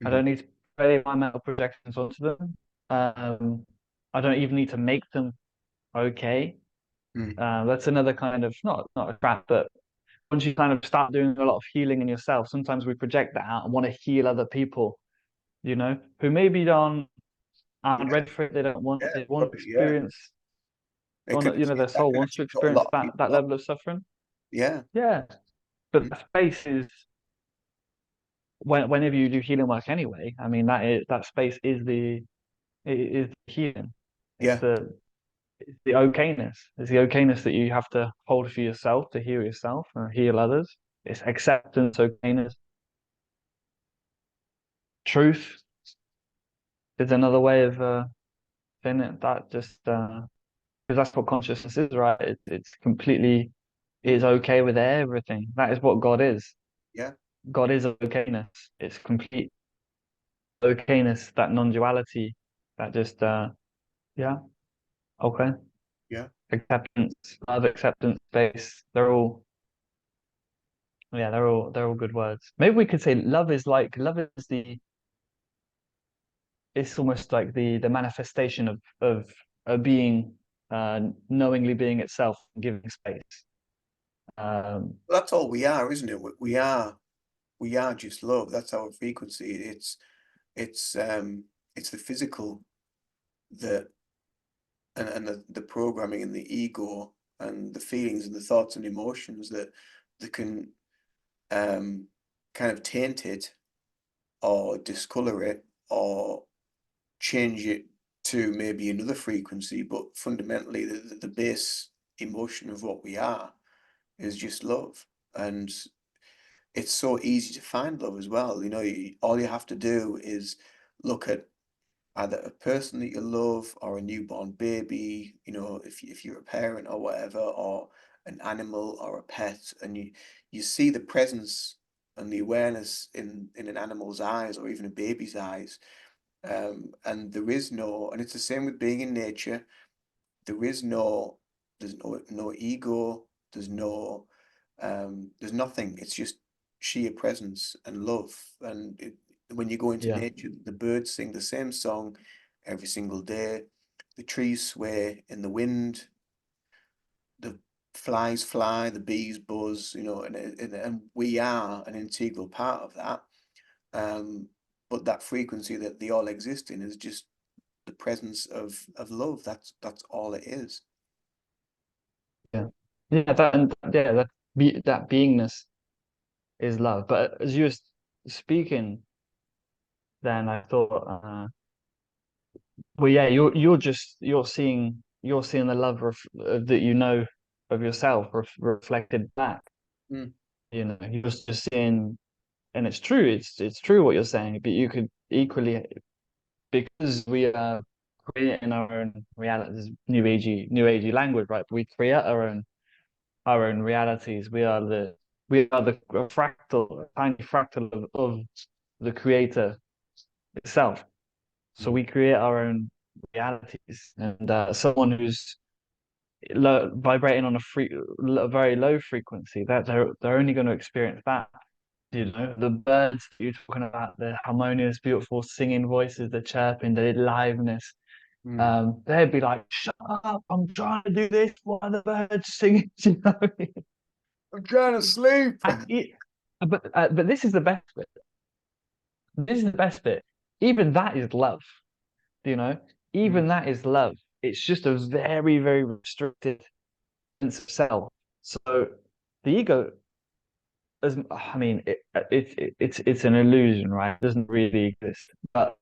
S1: I
S2: mm,
S1: don't need to play my mental projections onto them. I don't even need to make them okay.
S2: mm,
S1: That's another kind of not a trap, but once you kind of start doing a lot of healing in yourself, sometimes we project that out and want to heal other people, you know, who maybe aren't
S2: yeah,
S1: ready for it.
S2: yeah,
S1: They want to
S2: probably, yeah.
S1: experience,
S2: It could
S1: you know, their
S2: that
S1: soul
S2: can
S1: wants to
S2: actually put a lot
S1: experience
S2: of people
S1: that
S2: off.
S1: level of suffering.
S2: Yeah,
S1: Yeah, but
S2: mm,
S1: that space is whenever you do healing work anyway. I mean, that space is the healing. It's
S2: yeah,
S1: the okayness. It's the okayness that you have to hold for yourself to heal yourself and heal others. It's acceptance, okayness, truth is another way of saying it. That just because that's what consciousness is, right? It's completely is
S2: mm,
S1: okay with everything. That is what God is.
S2: yeah,
S1: God is okayness. It's complete okayness, that non-duality, that just yeah, okay.
S2: yeah.
S1: Acceptance, love, acceptance, space. Yeah, they're all good words. Maybe we could say love is it's almost like the manifestation of a being knowingly being itself, giving space.
S2: Well, that's all we are, isn't it? We are just love. That's our frequency. It's it's the physical that and the programming and the ego and the feelings and the thoughts and emotions that can um kind of taint it or discolor it or change it to maybe another frequency, but fundamentally the base emotion of what we are is just love. And it's so easy to find love as well. You know, all you have to do is look at either a person that you love or a newborn baby, you know, if you're a parent or whatever, or an animal or a pet, and you see the presence and the awareness in an animal's eyes or even a baby's eyes. And there is no, and it's the same with being in nature. There is no, there's no ego. There's nothing. It's just sheer presence and love. And when you go into
S1: Yeah,
S2: nature, the birds sing the same song every single day. The trees sway in the wind. The flies fly. The bees buzz. You know, and we are an integral part of that. Um, but that frequency that they all exist in is just the presence of love. That's all it is.
S1: yeah, yeah. That beingness is love. But as you were speaking, then I thought, well, yeah, you're seeing the love that you know of yourself reflected back.
S2: Mm,
S1: You know, you're just seeing, and it's true. It's true what you're saying. But you could equally, because we are creating our own reality. This is new agey language, right? But we create our own realities. We are the fractal, tiny fractal of the creator itself. So
S2: mm,
S1: we create our own realities, and someone who's vibrating on a very low frequency, that they're only going to experience that. You know, the birds that you're talking about, the harmonious, beautiful singing voices, the chirping, the aliveness,
S2: Mm.
S1: They'd be like, "Shut up! I'm trying to do this. Why are the birds singing?" You know?
S2: I'm trying to sleep.
S1: And but this is the best bit. This is the best bit. Even that is love. You know,
S2: Mm.
S1: even that is love. It's just a very, very restricted sense of self. So the ego, as I mean, it's an illusion, right? It doesn't really exist. But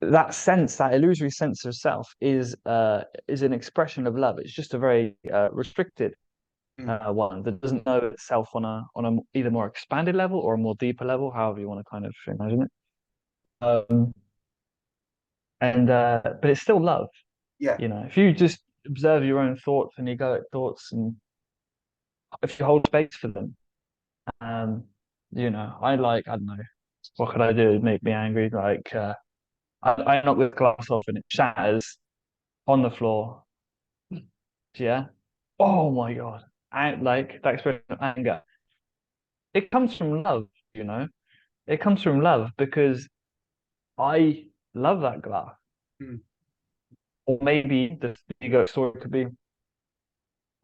S1: that sense, that illusory sense of self, is an expression of love. It's just a very restricted
S2: Mm.
S1: one that doesn't know itself on a either more expanded level or a more deeper level, however you want to kind of imagine it. Um, and but it's still love.
S2: Yeah.
S1: You know, if you just observe your own thoughts and egoic thoughts, and if you hold space for them, um, I don't know, what could I do? It'd make me angry. Like, I knock the glass off and it shatters on the floor. Yeah. Oh my God. And like that expression of anger, it comes from love, you know. It comes from love because I love that glass.
S2: Mm.
S1: Or maybe the ego story could be,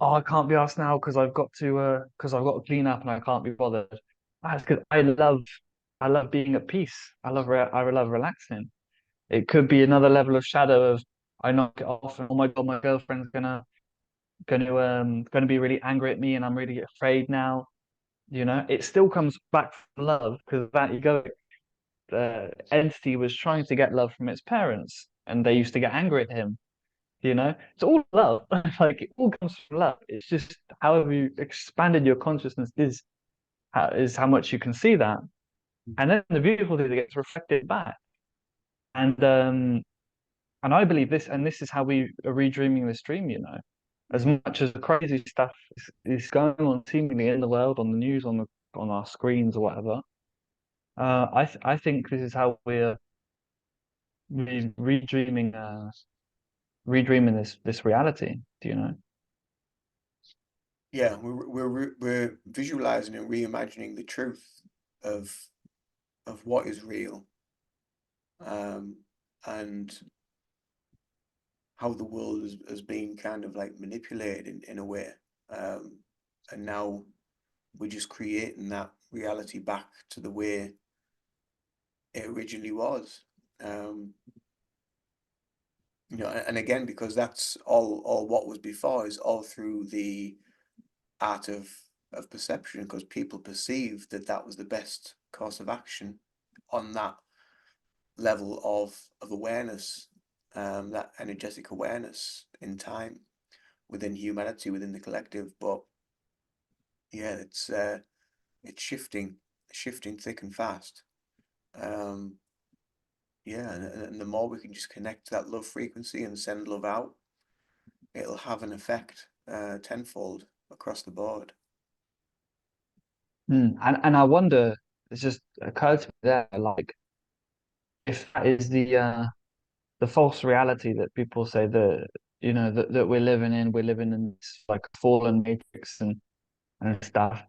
S1: oh, I can't be asked now because I've got to clean up and I can't be bothered. That's because I love being at peace. I love relaxing. It could be another level of shadow of I knock it off and oh my God, my girlfriend's gonna be really angry at me and I'm really afraid now. You know, it still comes back from love because that egoic entity was trying to get love from its parents and they used to get angry at him. You know, it's all love. Like it all comes from love. It's just however you expanded your consciousness is how much you can see that. And then the beautiful thing that gets reflected back. And and I believe this, and this is how we are redreaming this dream, you know. As
S2: Mm.
S1: much as the crazy stuff is going on seemingly in the world, on the news, on our screens or whatever, I think this is how we're redreaming redreaming this reality. Do you know?
S2: Yeah, we're visualizing and reimagining the truth of what is real, um, and how the world has been kind of like manipulated in a way. Um, and now we're just creating that reality back to the way it originally was. Um, and again, because that's all what was before is all through the art of perception, because people perceived that that was the best course of action on that level of awareness, that energetic awareness in time within humanity, within the collective. But yeah, it's shifting thick and fast. Um, yeah, and the more we can just connect to that love frequency and send love out, it'll have an effect tenfold across the board.
S1: And I wonder, it's just occurred to me there, like if that is the false reality that people say that that we're living in this like fallen matrix and stuff.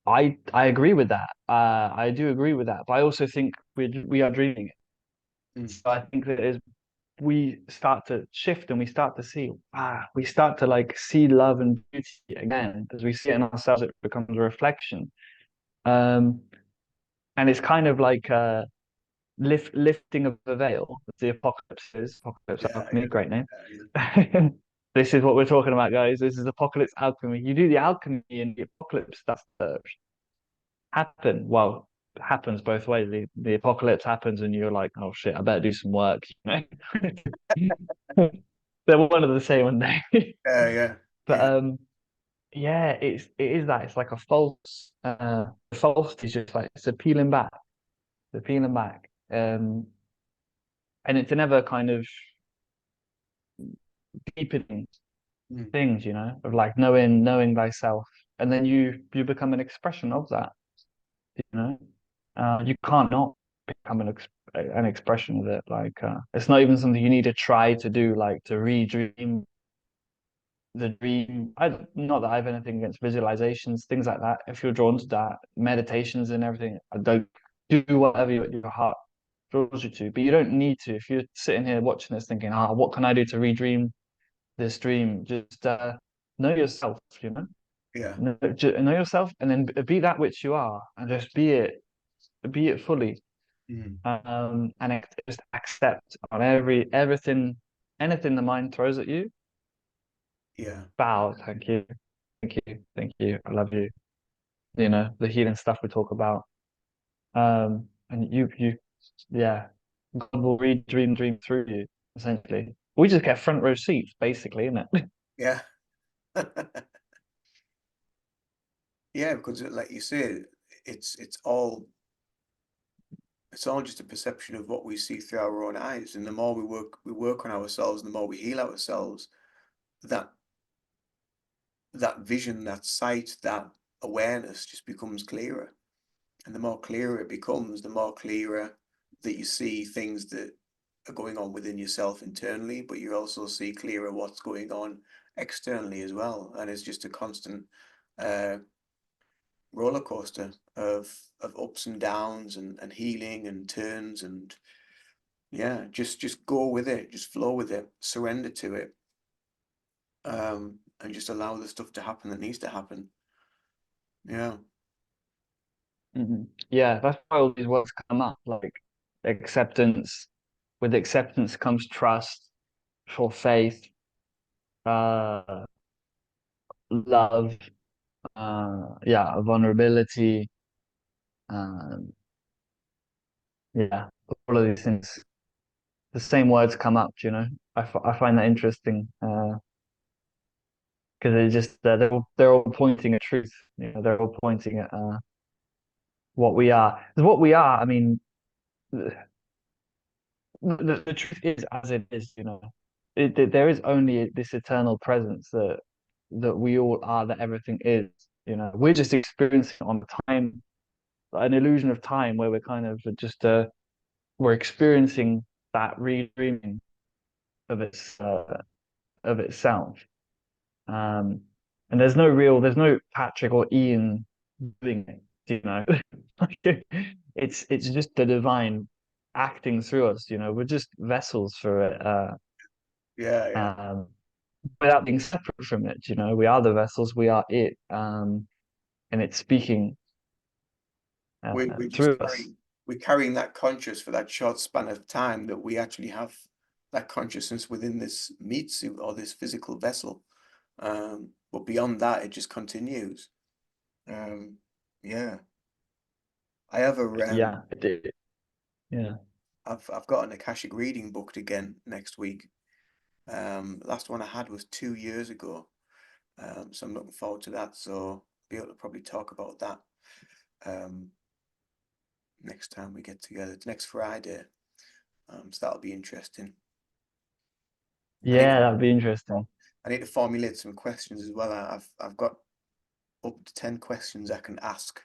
S1: I agree with that. I do agree with that, but I also think we are dreaming it.
S2: Mm.
S1: So I think that as we start to shift and we start to see, we start to like see love and beauty again as we see it in ourselves. It becomes a reflection, um, and it's kind of like lifting of the veil. As the apocalypse is apocalypse
S2: Yeah,
S1: alchemy, great name.
S2: yeah,
S1: This is what we're talking about, guys. This is apocalypse alchemy. You do the alchemy and the apocalypse starts to happen. Well, it happens both ways. The apocalypse happens and you're like, oh shit, I better do some work. They're one of the same, aren't they?
S2: yeah, yeah,
S1: But
S2: yeah.
S1: yeah, it is that. It's like a false is just like it's a peeling back. The peeling back. And it's an ever kind of deepening
S2: Mm.
S1: things, of like knowing thyself. And then you become an expression of that, you know. You can't not become an expression of it. Like it's not even something you need to try to do, like to redream the dream. Not that I have anything against visualizations, things like that. If you're drawn to that, meditations and everything, I don't do whatever your heart. draws you to, but you don't need to. If you're sitting here watching this thinking, what can I do to redream this dream? Just know yourself, you know?
S2: Yeah.
S1: Know yourself and then be that which you are and just be it fully.
S2: Mm.
S1: Just accept on everything, anything the mind throws at you,
S2: Yeah.
S1: bow, thank you, thank you, I love you. You know, the healing stuff we talk about. And yeah, God will read dream through you, essentially. We just get front row seats, basically, isn't it?
S2: Yeah. Yeah, because like you say, it's it's all it's all just a perception of what we see through our own eyes. And the more we work on ourselves, and the more we heal ourselves, that that vision, that sight, that awareness just becomes clearer. And the more clearer it becomes, the more clearer that you see things that are going on within yourself internally, but you also see clearer what's going on externally as well. And it's just a constant uh, roller coaster of ups and downs and healing and turns, and yeah, just go with it, just flow with it, surrender to it, and just allow the stuff to happen that needs to happen. Yeah.
S1: Yeah, that's why all these words come up, like acceptance. With acceptance comes trust, for faith, uh, love, yeah, vulnerability, um, yeah, all of these things. The same words come up, you know. I find that interesting because they just they're all pointing at truth. You know, they're all pointing at what we are. 'Cause what we are, I mean, the truth is as it is. You know, there is only this eternal presence that we all are, that everything is. You know, we're just experiencing on time, an illusion of time where we're kind of just we're experiencing that redreaming of of itself. Um, and there's no Patrick or Ian doing it, you know. It's just the divine acting through us, you know. We're just vessels for it,
S2: Yeah, yeah.
S1: um, without being separate from it, you know. We are the vessels, we are it, and it's speaking
S2: We're just
S1: through us.
S2: we're carrying that conscious for that short span of time that we actually have that consciousness within this meat suit or this physical vessel. But beyond that, it just continues. Um, yeah, I have a
S1: Yeah, it did. Yeah.
S2: I've got an Akashic reading booked again next week. Last one I had was 2 years ago. So I'm looking forward to that. So be able to probably talk about that um, next time we get together. It's next Friday. So that'll be interesting. I need
S1: Yeah, that'd be interesting.
S2: I need to formulate some questions as well. I've got up to 10 questions I can ask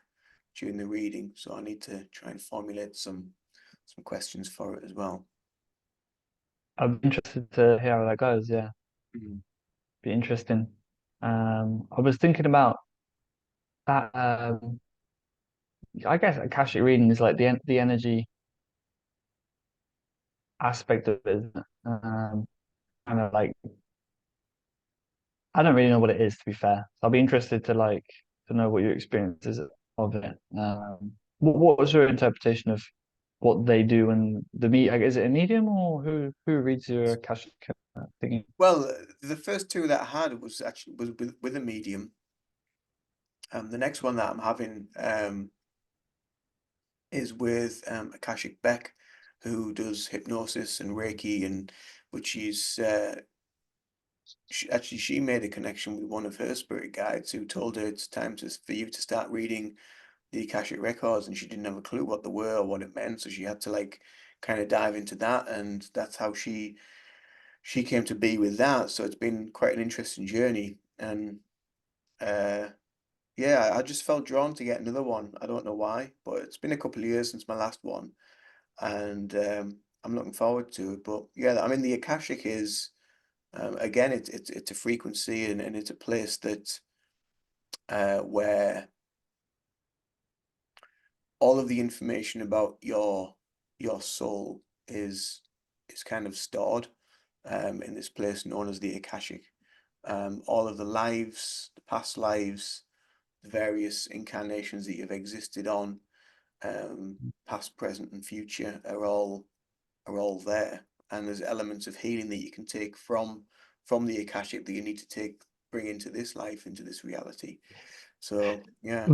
S2: during the reading, so I need to try and formulate some questions for it as well.
S1: I'm interested to hear how that goes. Yeah,
S2: Mm.
S1: be interesting. I was thinking about that. I guess Akashic reading is like the energy aspect of it, isn't it? Kind of like I don't really know what it is, to be fair. So I'll be interested to to know what your experience is of it. What was your interpretation of what they do and is it a medium or who reads your Akashic thingy?
S2: Well, the first two that I had was actually was with a medium. The next one that I'm having is with Akashic Beck, who does hypnosis and Reiki, and but she made a connection with one of her spirit guides who told her it's time for you to start reading the Akashic records, and she didn't have a clue what they were or what it meant, so she had to like kind of dive into that, and that's how she came to be with that. So it's been quite an interesting journey, and uh, yeah, I just felt drawn to get another one. I don't know why, but it's been a couple of years since my last one, and I'm looking forward to it. But yeah, I mean, the Akashic is again, it's a frequency, and it's a place that where all of the information about your your soul is kind of stored in this place known as the Akashic. All of the lives, the past lives, the various incarnations that you've existed on, past, present, and future are all there. And there's elements of healing that you can take from the Akashic that you need to bring into this life, into this reality. So yeah,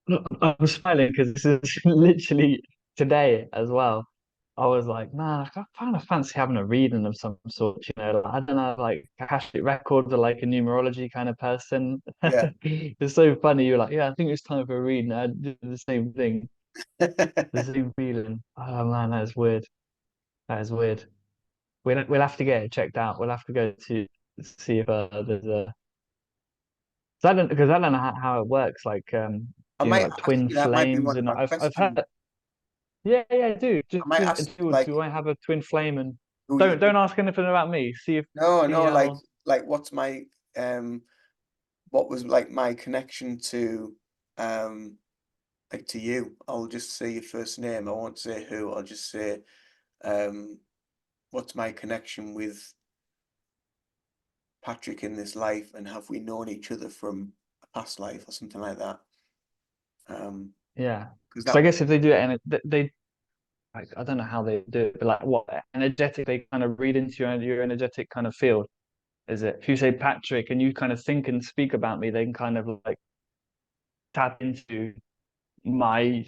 S1: Look, I'm smiling because this is literally today as well. I was like, man, I kind of fancy having a reading of some sort, like, I don't know, like Akashic records or like a numerology kind of person.
S2: yeah.
S1: It's so funny. You're like, yeah, I think it's time for a reading. I did the same thing, the same feeling. Oh man, that is weird. That is weird. We'll have to get it checked out. We'll have to go to see if there's a. Because I don't know how it works. Like,
S2: I
S1: do you know
S2: might
S1: like twin
S2: actually, that might be
S1: flames?
S2: one of
S1: And
S2: my
S1: I've
S2: questions.
S1: heard. Yeah, yeah, I do.
S2: I might ask like
S1: Do I have a twin flame? And
S2: who you
S1: don't ask anything about me.
S2: no,
S1: See
S2: no,
S1: how.
S2: like what's my what was like my connection to um like to you. I'll just say your first name. I won't say who. I'll just say um what's my connection with Patrick in this life, and have we known each other from a past life or something like that?
S1: Yeah,
S2: Because
S1: because I
S2: that would
S1: guess if they do it and they like, I don't know how they do it, but like what energetic they kind of read into your energetic kind of field. Is it if you say Patrick and you kind of think and speak about me, they can kind of like tap into my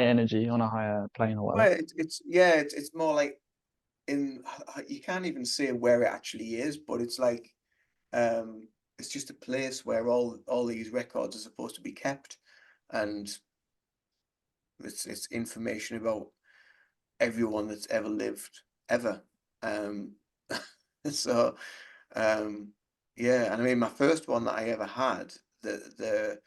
S1: energy on a higher plane or whatever.
S2: well, it's yeah, it's more like in you can't even say where it actually is, but it's like it's just a place where all these records are supposed to be kept, and it's information about everyone that's ever lived ever. Um, so yeah, and I mean my first one that I ever had, the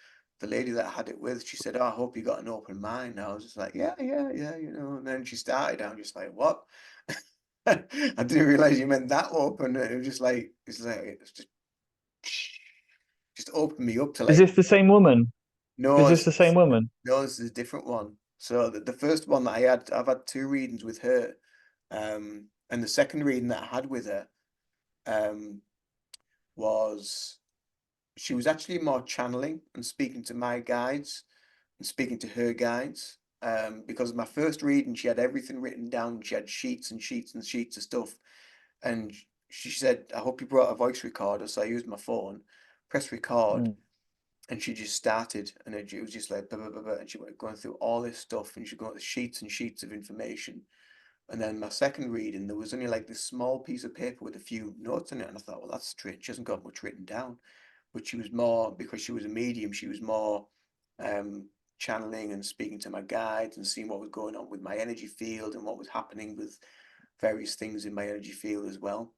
S2: lady that I had it with, she said, "Oh, I hope you got an open mind." And I was just like, "Yeah, yeah, yeah," you know. And then she started, I'm just like, "What?" I didn't realize you meant that open. It was just like it's just opened me up to
S1: Is
S2: like
S1: this the same woman? Is
S2: no,
S1: this the same woman?
S2: no, this is a different one. So the first one that I had, I've had two readings with her, and the second reading that I had with her, um, was she was actually more channeling and speaking to my guides and speaking to her guides. Because my first reading, she had everything written down. She had sheets and sheets and sheets of stuff, and she said, "I hope you brought a voice recorder." So I used my phone, press record,
S1: Mm.
S2: and she just started, and it was just like blah, blah, blah, blah, and she went going through all this stuff, and she got sheets and sheets of information. And then my second reading, there was only like this small piece of paper with a few notes in it, and I thought, well, that's strange. She hasn't got much written down, but she was more because she was a medium. She was more channeling and speaking to my guides and seeing what was going on with my energy field and what was happening with various things in my energy field as well.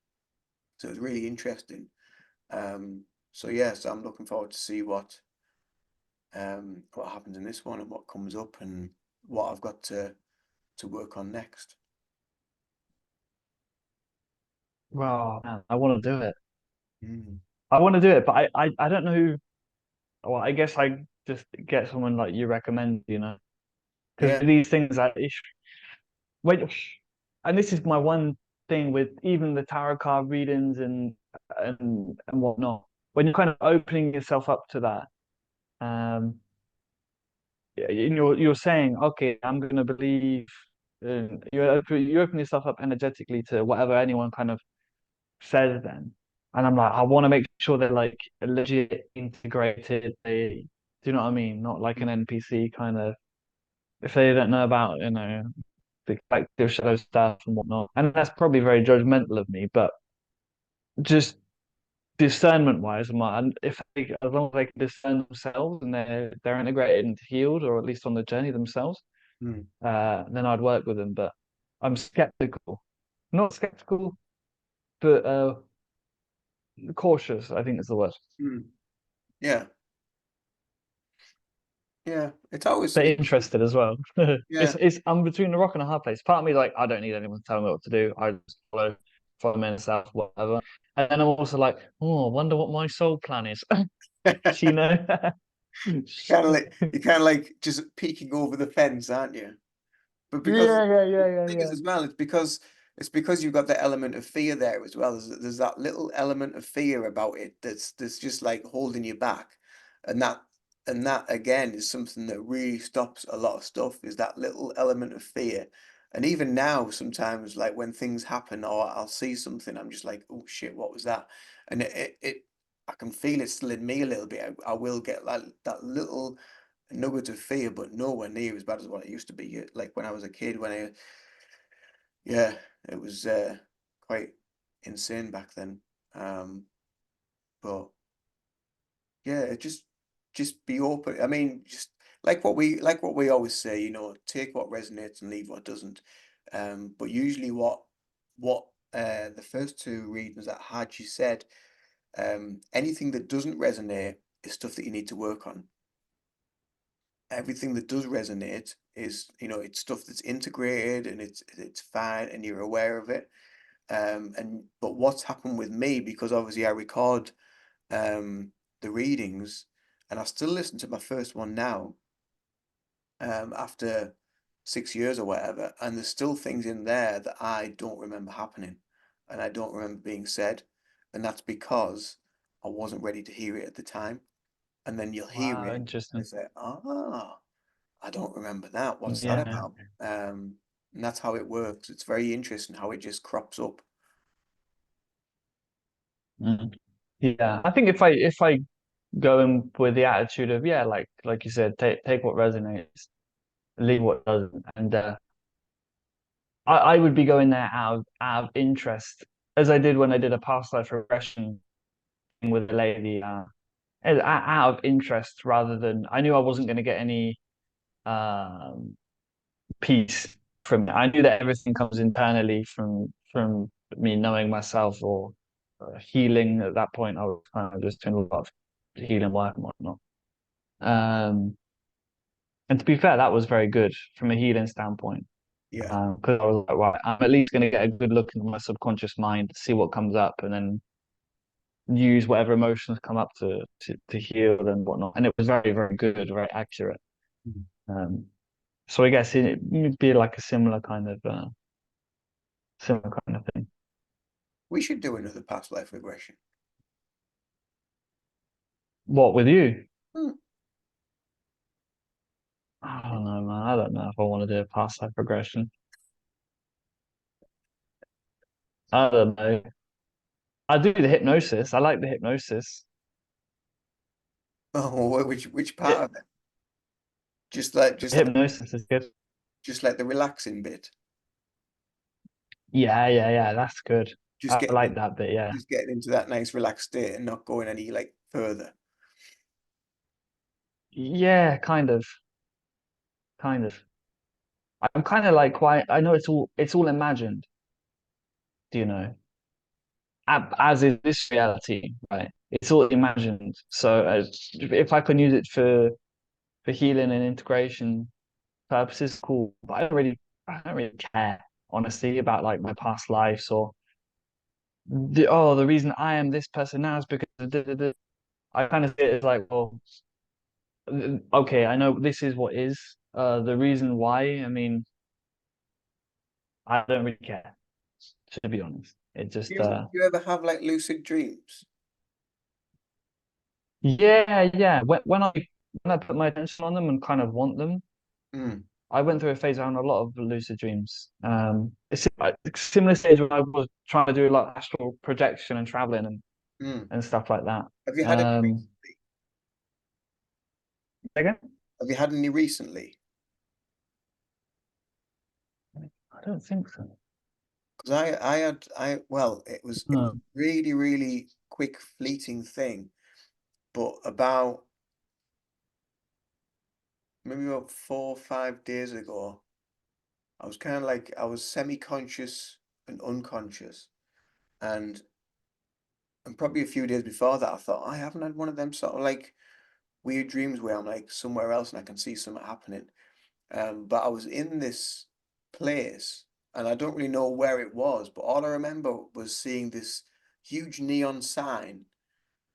S2: So it was really interesting. So yeah, so I'm looking forward to see what happens in this one and what comes up and what I've got to work on next.
S1: Well, man, I want to do it.
S2: Mm.
S1: I want to do it, but I don't know who. Well, I guess I just get someone like you recommend, because
S2: Yeah,
S1: these things when and this is my one thing with even the tarot card readings and whatnot. When you're kind of opening yourself up to that, um, you're saying, okay, I'm gonna believe. You open yourself up energetically to whatever anyone kind of says then, and I'm like, I want to make sure they're like legit integrated. Do you know what I mean? Not like an NPC kind of. If they don't know about, the collective shadow stuff and whatnot. And that's probably very judgmental of me, but just discernment wise, and if as long as they can discern themselves and they're integrated and healed, or at least on the journey themselves,
S2: mm.
S1: then I'd work with them. But I'm skeptical, not skeptical, but cautious, I think is the word.
S2: Mm. Yeah, yeah. It's always
S1: But
S2: it's
S1: interested as well.
S2: yeah.
S1: I'm between a rock and a hard place. Part of me is like, I don't need anyone to tell me what to do. I just follow myself, whatever. And then I'm also like, oh, I wonder what my soul plan is. You know?
S2: Kind of like you're kind of like just peeking over the fence, aren't you? But because
S1: Yeah, yeah, yeah, yeah,
S2: the thing is
S1: yeah.
S2: as well, it's because you've got the element of fear there as well. There's that little element of fear about it that's just like holding you back, and that again is something that really stops a lot of stuff. Is that little element of fear, and even now sometimes like when things happen or I'll see something, I'm just like, oh shit, what was that? And I can feel it still in me a little bit. I will get like that little nugget of fear, but nowhere near as bad as what it used to be. Like when I was a kid, yeah, it was quite insane back then. Um, but yeah, just be open. I mean, just like what we always say, take what resonates and leave what doesn't. But usually what the first two readings that I had, she said, anything that doesn't resonate is stuff that you need to work on. Everything that does resonate is, it's stuff that's integrated and it's fine and you're aware of it. But what's happened with me, because obviously I record the readings and I still listen to my first one now, after 6 years or whatever, and there's still things in there that I don't remember happening and I don't remember being said. And that's because I wasn't ready to hear it at the time. And then you'll hear
S1: Wow,
S2: it and
S1: interesting.
S2: say, I don't remember that. What's that
S1: Yeah.
S2: about? And that's how it works. It's very interesting how it just crops up.
S1: Mm. Yeah. I think if I go in with the attitude of, yeah, like you said, take what resonates, leave what doesn't. And I would be going there out of interest, as I did when I did a past life regression thing with a lady, out of interest rather than I knew I wasn't going to get any um peace from it. I knew that everything comes internally from me knowing myself or healing. At that point, I was kind of just doing a lot of healing work and whatnot. And to be fair, that was very good from a healing standpoint.
S2: Yeah.
S1: Because I was like, right, I'm at least going to get a good look into my subconscious mind, see what comes up, and then use whatever emotions come up to heal and whatnot. And it was very, very good, very accurate. Um, so I guess it'd be like a similar kind of thing.
S2: We should do another past life regression.
S1: What with you?
S2: Hmm.
S1: I don't know, man. I don't know if I want to do a past life regression. I don't know. I do the hypnosis. I like the hypnosis.
S2: Oh, which
S1: Yeah,
S2: part of it? Just like
S1: hypnosis is good.
S2: the relaxing bit.
S1: Yeah, yeah, yeah. That's good.
S2: Just
S1: I
S2: getting
S1: like
S2: in,
S1: that bit. Yeah.
S2: just getting into that nice relaxed state and not going any like further.
S1: Yeah, kind of. I'm kind of like quite. I know it's all imagined. Do you know? As is this reality, right? It's all imagined. So if I can use it for healing and integration purposes, cool. But I don't really care, honestly, about like my past lives or the reason I am this person now is because of I kind of see it as like, well, okay, I know this is what is. The reason why, I mean, I don't really care, to be honest. It just
S2: You ever have like lucid dreams?
S1: yeah, yeah. When I put my attention on them and kind of want them,
S2: Mm,
S1: I went through a phase around a lot of lucid dreams. It's like a similar stage when I was trying to do like astral projection and traveling
S2: mm.
S1: and stuff like that.
S2: Have you had any
S1: Um,
S2: recently?
S1: again,
S2: Have you had any recently?
S1: I don't think so.
S2: Because well, it was
S1: No.
S2: really, really quick, fleeting thing. But about maybe about 4 or 5 days ago, I was kind of like I was semi-conscious and unconscious, and probably a few days before that, I thought I haven't had one of them sort of like weird dreams where I'm like somewhere else and I can see something happening. But I was in this place and I don't really know where it was, but all I remember was seeing this huge neon sign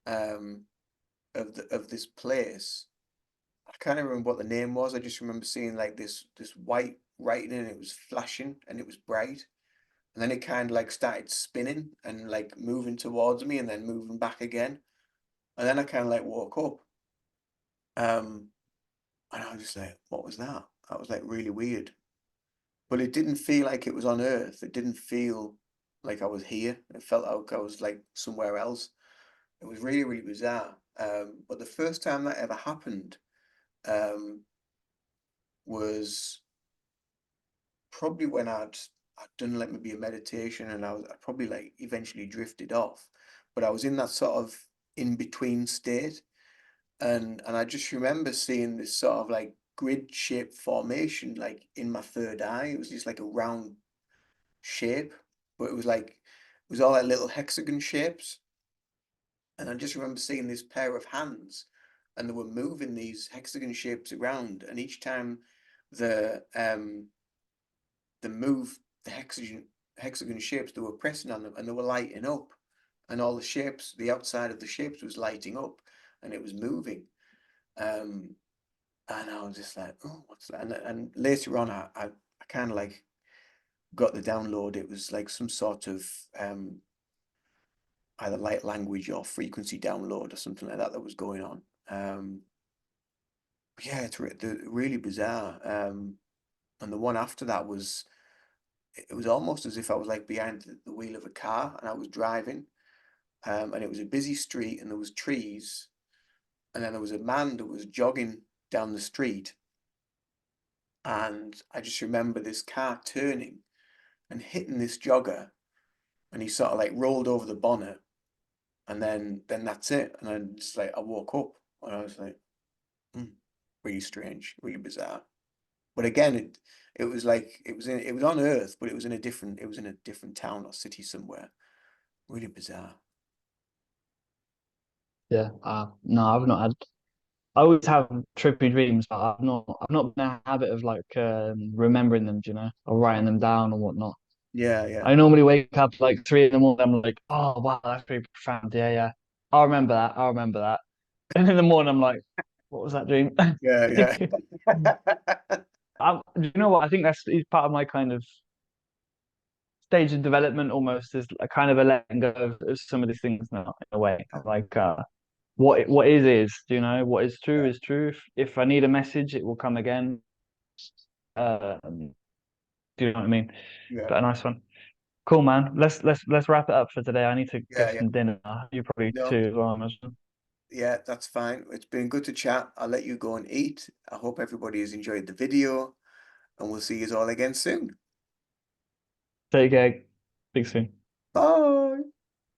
S2: um, of this place, I can't remember what the name was. I just remember seeing like this white writing and it was flashing and it was bright. And then it kind of like started spinning and like moving towards me and then moving back again. And then I kind of like woke up. Um, and I was just like, what was that? That was like really weird. But it didn't feel like it was on Earth. It didn't feel like I was here. It felt like I was like somewhere else. It was really, really bizarre. But the first time that ever happened, um, was probably when I'd done like maybe a meditation and I probably like eventually drifted off, but I was in that sort of in between state, and I just remember seeing this sort of like grid shaped formation like in my third eye. It was just like a round shape, but it was like it was all like little hexagon shapes, and I just remember seeing this pair of hands, and they were moving these hexagon shapes around, and each time the move the hexagon shapes, they were pressing on them and they were lighting up, and all the shapes, the outside of the shapes was lighting up, and it was moving. Um, and I was just like, oh, what's that? And later on, I kind of like got the download. It was like some sort of either light language or frequency download or something like that that was going on. Yeah, it's really bizarre. And the one after that was it was almost as if I was like behind the wheel of a car and I was driving, and it was a busy street and there was trees, and then there was a man that was jogging down the street, and I just remember this car turning and hitting this jogger, and he sort of like rolled over the bonnet, and then that's it, and then just like I woke up and I was like, hmm, really strange, really bizarre. But again, it was like it was on Earth, but it was in a different town or city somewhere. Really bizarre.
S1: Yeah. No, I've not had. I always have trippy dreams, but I've not been in a habit of like remembering them, do you know, or writing them down or whatnot.
S2: Yeah, yeah.
S1: I normally wake up like 3 in the morning. I'm like, oh wow, that's pretty profound. Yeah, yeah. I'll remember that. I'll remember that. And in the morning, I'm like, what was that dream?
S2: Yeah, yeah.
S1: Do you know what? I think that's is part of my kind of stage of development almost is a kind of a letting go of some of these things now in a way. Like what is, do you know? What is true is true. If I need a message, it will come again. Do you know what I mean?
S2: Yeah,
S1: But a nice one. Cool, man. Let's wrap it up for today. I need to
S2: yeah,
S1: get
S2: yeah.
S1: some dinner. You probably
S2: No,
S1: too as well, Imagine.
S2: yeah, that's fine. It's been good to chat. I'll let you go and eat. I hope everybody has enjoyed the video, and we'll see you all again soon.
S1: Take care. Speak soon.
S2: Bye.